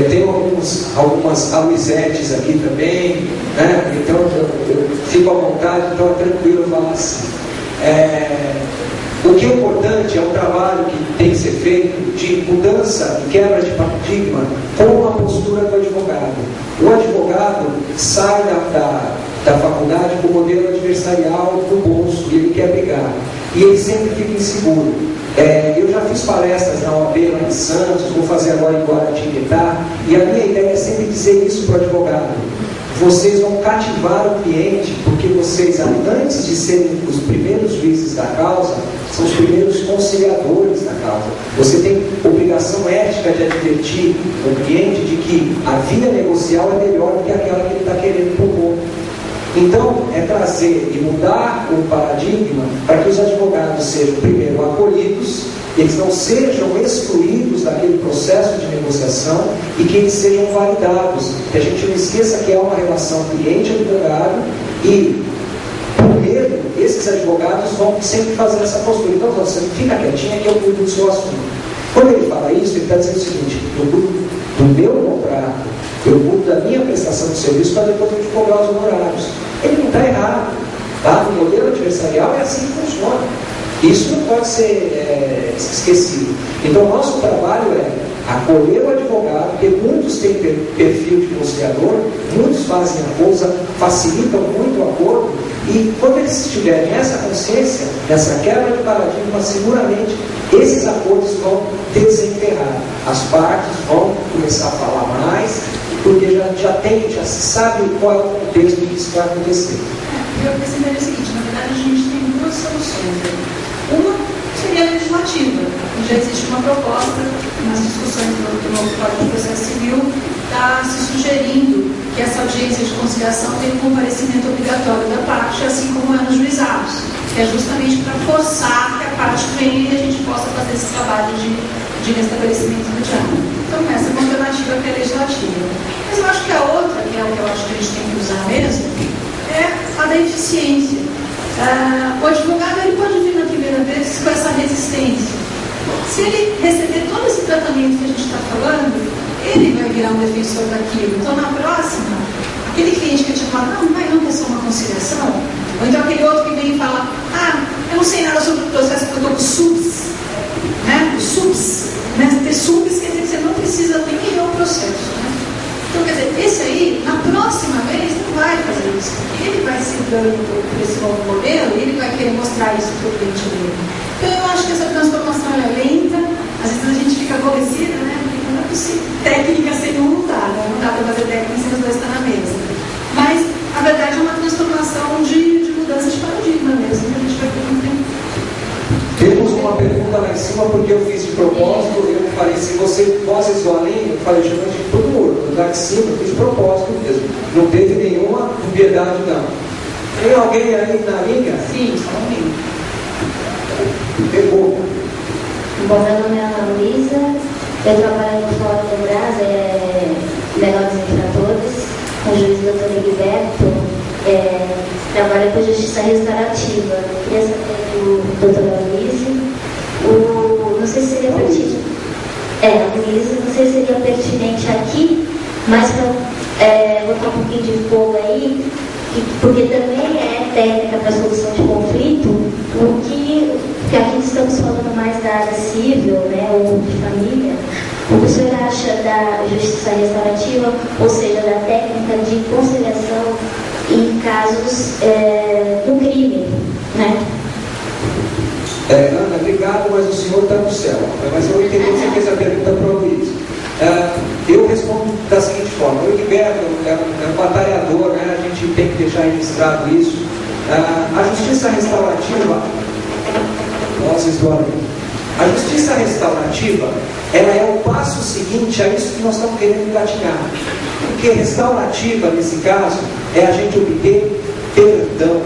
Tem algumas Aloisetes aqui também, né? Então eu fico à vontade, então é tranquilo falar assim. O que é importante é um trabalho que tem que ser feito de mudança e quebra de paradigma com a postura do advogado. O advogado sai da faculdade com o modelo adversarial no bolso e ele quer brigar. E ele sempre fica inseguro. Eu já fiz palestras na OAB lá em Santos, vou fazer agora em Guaratinguetá, e a minha ideia é sempre dizer isso para o advogado. Vocês vão cativar o cliente, porque vocês, antes de serem os primeiros juízes da causa, são os primeiros conciliadores da causa. Você tem obrigação ética de advertir o cliente de que a via negocial é melhor do que aquela que ele está querendo propor. Então, é trazer e mudar o paradigma para que os advogados sejam, primeiro, acolhidos, eles não sejam excluídos daquele processo de negociação e que eles sejam validados. Que a gente não esqueça que é uma relação cliente-advogado e, por medo, esses advogados vão sempre fazer essa postura. Então, você fica quietinha que eu cuido do seu assunto. Quando ele fala isso, ele está dizendo o seguinte: eu cuido do meu contrato, eu cuido da minha prestação de serviço para depois eu te cobrar os honorários. Ele não está errado. Tá? No modelo adversarial é assim que funciona. Isso não pode ser esquecido. Então, nosso trabalho é acolher o advogado, porque muitos têm perfil de conciliador, muitos fazem a coisa, facilitam muito o acordo, e quando eles tiverem essa consciência, essa quebra de paradigma, seguramente esses acordos vão desenterrar. As partes vão começar a falar mais, porque já se sabe qual é o contexto que isso vai acontecer. Eu percebi o seguinte: na verdade, a gente tem duas soluções. Uma seria a legislativa. Já existe uma proposta nas discussões do novo Código de Processo Civil está se sugerindo que essa audiência de conciliação tenha um comparecimento obrigatório da parte, assim como é nos juizados, que é justamente para forçar que a parte venha e a gente possa fazer esse trabalho de restabelecimento imediato. Então, essa é uma alternativa que é legislativa. Mas eu acho que a outra, que é o que eu acho que a gente tem que usar mesmo, é a da eficiência. O advogado ele pode vir na primeira vez com essa resistência. Se ele receber todo esse tratamento que a gente está falando, ele vai virar um defensor daquilo. Então, na próxima, aquele cliente que te fala, não vai não, que é só uma conciliação. Ou então aquele outro que vem e fala, eu não sei nada sobre o processo porque eu estou com SUBS. Né? O SUBS. Né? Ter SUBS quer dizer que você não precisa nem ir ao processo. Né? Então, quer dizer, esse aí, na próxima vez, não vai fazer isso. Porque ele vai se dando por esse novo modelo e ele vai querer mostrar isso para o cliente dele. Então, eu acho que essa transformação é lenta. Às vezes a gente fica aborrecida, né? Porque não é possível. Técnica sem um não dá, né? Não dá para fazer técnica sem os dois estar na mesa. Mas, a verdade, é uma transformação de mudança de paradigma mesmo, que a gente vai ter um tempo. Temos uma pergunta lá em cima, porque eu fiz de propósito, eu falei, se você vozes do além, eu falei, chama de todo mundo, lá de cima, eu fiz de propósito mesmo. Não teve nenhuma dubiedade, não. Tem alguém aí na linha? Sim, só um minuto. Pegou. Bom, meu nome é Ana Luísa, eu trabalho no Fórum do Brasa, Melhores Infratores, com o juiz Dr. Egberto, trabalho com justiça restaurativa. Queria saber do Dr. Luísa, não sei se seria pertinente. Luísa, não sei se seria pertinente aqui, mas para botar um pouquinho de fogo aí, porque também é técnica para solução de conflito, porque aqui estamos falando mais da área civil, né, ou de família. O que o senhor acha da justiça restaurativa, ou seja, da técnica de conciliação em casos do crime, né? Ana, obrigado, mas o senhor está no céu. Mas eu entendi que você fez a pergunta para o Luiz. Eu respondo da seguinte forma: o Egberto é um batalhador, né? A gente tem que deixar registrado isso. A justiça restaurativa, a justiça restaurativa, ela é o passo seguinte a isso que nós estamos querendo engatinhar. Porque restaurativa, nesse caso, é a gente obter perdão,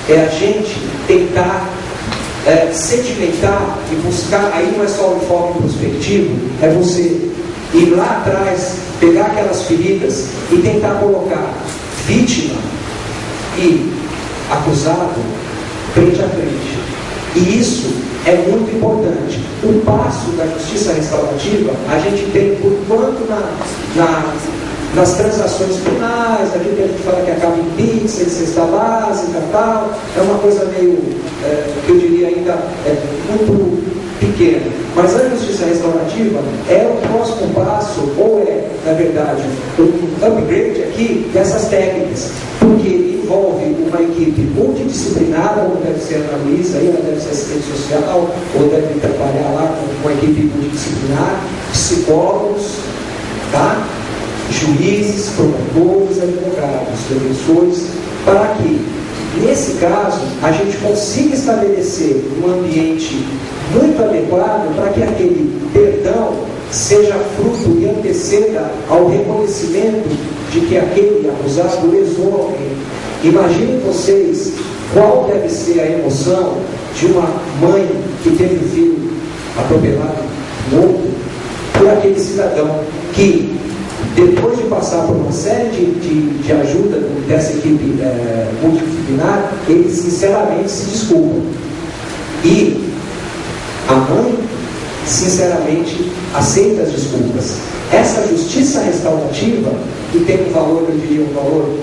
é a gente tentar sedimentar e buscar. Aí não é só o enfoque prospectivo, é você ir lá atrás, pegar aquelas feridas e tentar colocar vítima e acusado frente a frente. E isso é muito importante. O passo da justiça restaurativa a gente tem por quanto nas transações penais, aquilo que a gente fala que acaba em pizza, de cesta básica e tal, é uma coisa meio, que eu diria ainda, muito pequena. Mas a justiça restaurativa é o próximo passo, ou na verdade, um upgrade aqui dessas técnicas, porque envolve uma equipe multidisciplinar, como deve ser a Ana Luísa, ela deve ser assistente social, ou deve trabalhar lá com uma equipe multidisciplinar, psicólogos, tá? Juízes, promotores, advogados, defensores, para que, nesse caso, a gente consiga estabelecer um ambiente muito adequado para que aquele perdão seja fruto e anteceda ao reconhecimento de que aquele acusado lesou alguém. Imaginem vocês qual deve ser a emoção de uma mãe que teve um filho atropelado, morto, por aquele cidadão que, depois de passar por uma série de ajuda dessa equipe multidisciplinar, ele sinceramente se desculpa. E a mãe, sinceramente, aceita as desculpas. Essa justiça restaurativa, que tem um valor, eu diria, um valor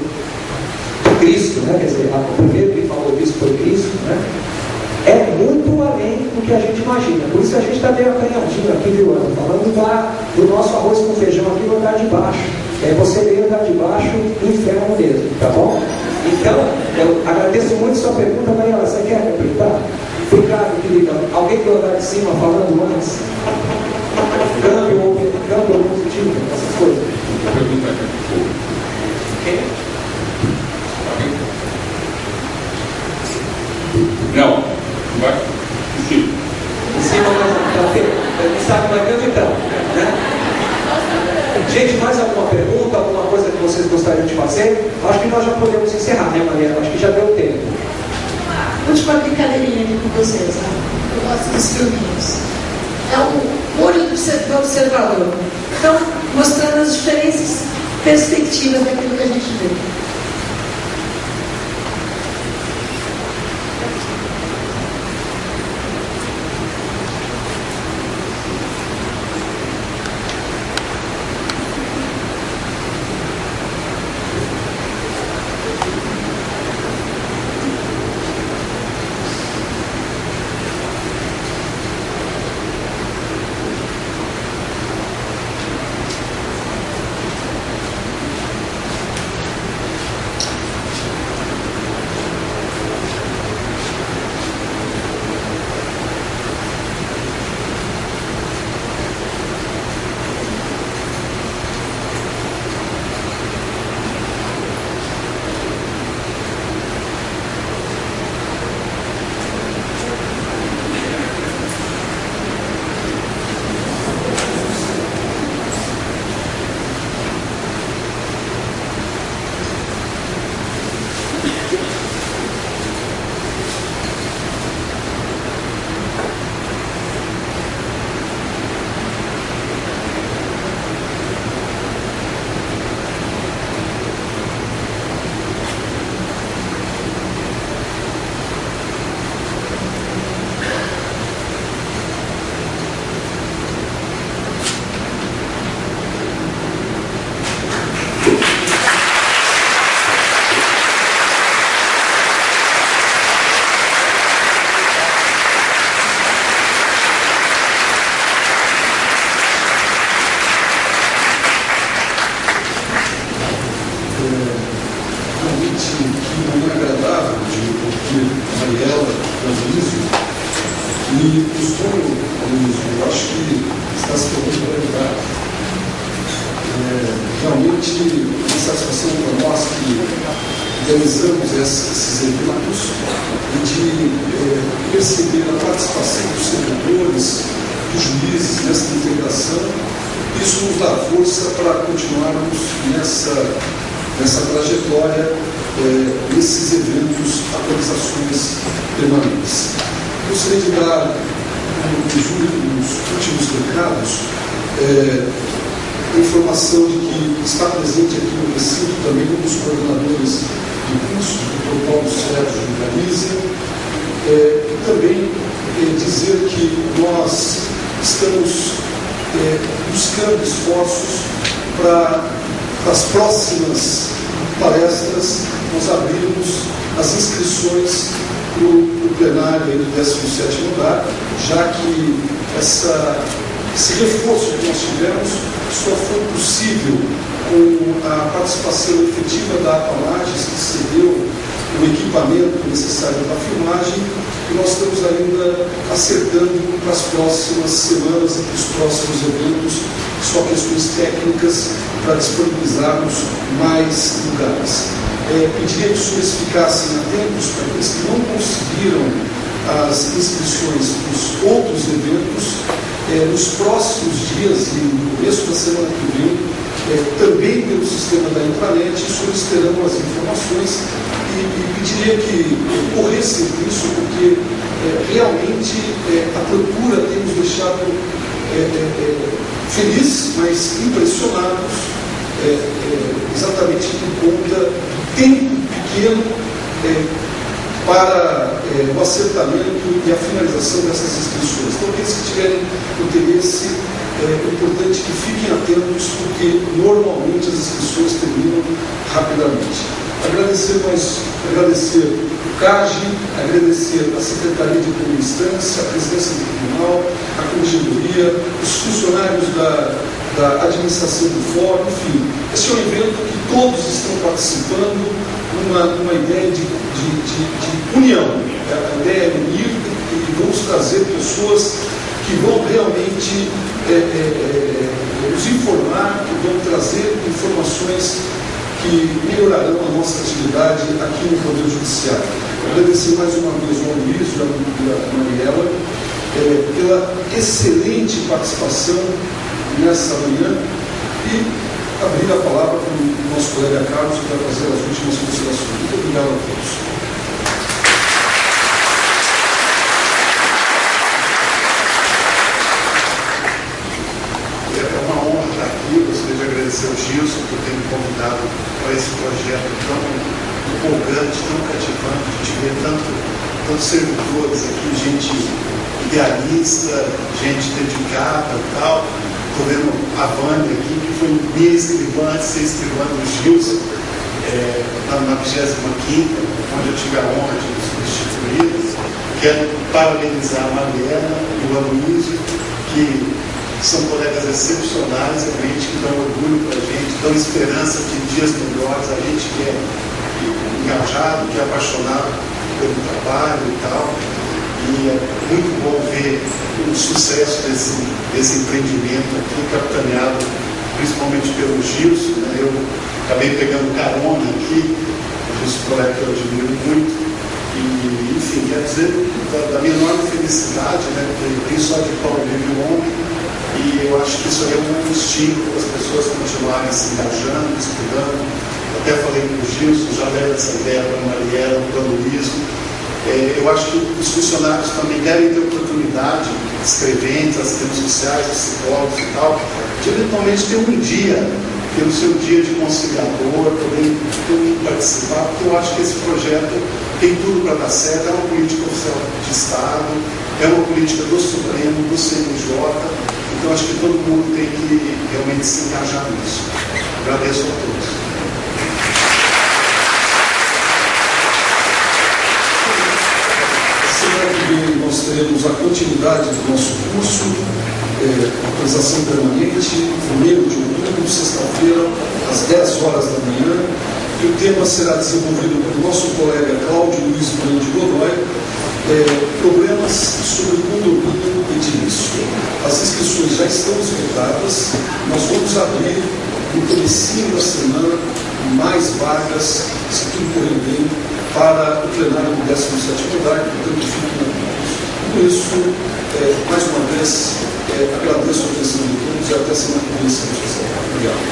do Cristo, né? Quer dizer, o primeiro que falou disso foi Cristo, né? É muito além do que a gente imagina. Por isso a gente está meio acanhadinho aqui, viu, Ana? Falando do nosso arroz com feijão aqui no andar de baixo. Você veio no andar de baixo do inferno mesmo, tá bom? Então, eu agradeço muito sua pergunta, Mariana. Você quer completar? Obrigado, querida. Alguém do andar de cima falando antes? Câmbio ou positivo, essas coisas. A pergunta é Quem? Não. Vai? Sim. Em cima, mas não sabe mais onde então, né? Gente, mais alguma pergunta? coisa que vocês gostariam de fazer? Acho que nós já podemos encerrar, né, Mariana? Acho que já deu tempo. Última brincadeirinha aqui com vocês, tá? Eu gosto dos filminhos. É o olho do observador. Então, mostrando as diferentes perspectivas daquilo que a gente vê. E o sonho, eu acho que está se tornando realidade. Realmente, uma satisfação para nós que realizamos esses eventos e de perceber a participação dos servidores, dos juízes nessa integração. Isso nos dá força para continuarmos nessa trajetória, nesses eventos, atualizações permanentes. Gostaria de dar, nos últimos recados, a informação de que está presente aqui no recinto também um dos coordenadores de curso, o Dr. Paulo Sérgio Galiza, e também dizer que nós estamos buscando esforços para as próximas palestras nós abrirmos as inscrições para o plenário do 17º andar, já que esse reforço que nós tivemos só foi possível com a participação efetiva da Apalages, que cedeu o equipamento necessário para a filmagem, e nós estamos ainda acertando para as próximas semanas e para os próximos eventos, só questões técnicas para disponibilizarmos mais lugares. Pediria que os senhores ficassem atentos para aqueles que não conseguiram as inscrições dos outros eventos, nos próximos dias e no começo da semana que vem, também pelo sistema da intranet, os senhores terão as informações e pediria que corressem por isso, porque realmente a procura tem nos deixado felizes, mas impressionados, exatamente por conta do tempo pequeno para o acertamento e a finalização dessas inscrições. Então, aqueles que tiverem interesse, é importante que fiquem atentos, porque normalmente as inscrições terminam rapidamente. Agradecer o CAGE, agradecer a Secretaria de Primeira Instância, a Presidência do Tribunal, a Corregedoria, os funcionários da administração do fórum, enfim. Esse é um evento que todos estão participando, uma ideia de união. A ideia é unir e vamos trazer pessoas que vão realmente nos informar, que vão trazer informações que melhorarão a nossa atividade aqui no Poder Judiciário. Agradecer mais uma vez ao Luiz e à Mariela pela excelente participação nessa manhã e abrir a palavra para o nosso colega Carlos, que vai fazer as últimas considerações. Muito obrigado a todos. É uma honra estar aqui. Gostaria de agradecer ao Gilson por ter me convidado para esse projeto tão empolgante, tão cativante. A gente vê tantos servidores aqui, gente idealista, gente dedicada e tal. Estou vendo a Vânia aqui, que foi minha escrivã, antes de ser escrivã do Gilson, na 25ª, onde eu tive a honra de substituí-los. Quero parabenizar a Mariana e o Aloysio, que são colegas excepcionais, realmente, que dão orgulho para a gente, dão esperança de dias melhores. A gente que é engajado, que é apaixonado pelo trabalho e tal. E é muito bom ver o sucesso desse empreendimento aqui, capitaneado principalmente pelo Gilson, né? Eu acabei pegando carona aqui, o Gilson, colega que eu admiro muito. E, enfim, quer dizer, da minha enorme felicidade, né? Porque tem só de pão vive o homem. E eu acho que isso é um estímulo para as pessoas continuarem se engajando, estudando. Até falei com o Gilson, já leva essa ideia para a Mariela, para o Aloysio. Eu acho que os funcionários também devem ter oportunidade, escreventes, assistentes sociais, psicólogos e tal, de eventualmente ter um dia, ter o seu dia de conciliador, poder participar, porque eu acho que esse projeto tem tudo para dar certo. É uma política oficial de Estado, é uma política do Supremo, do CNJ, então acho que todo mundo tem que realmente se engajar nisso. Agradeço a todos. Nós teremos a continuidade do nosso curso, atualização permanente, em 1º de outubro, sexta-feira, às 10 horas da manhã, e o tema será desenvolvido pelo nosso colega Cláudio Luiz Brandi Godoy, problemas sobre condomínio edilício. As inscrições já estão esgotadas, nós vamos abrir no comecinho da semana mais vagas, se tudo correr bem, para o plenário do 17º andar, portanto fiquem atentos. Com isso, mais uma vez, agradeço a atenção de todos e até semana que vem, se Deus quiser. Obrigado.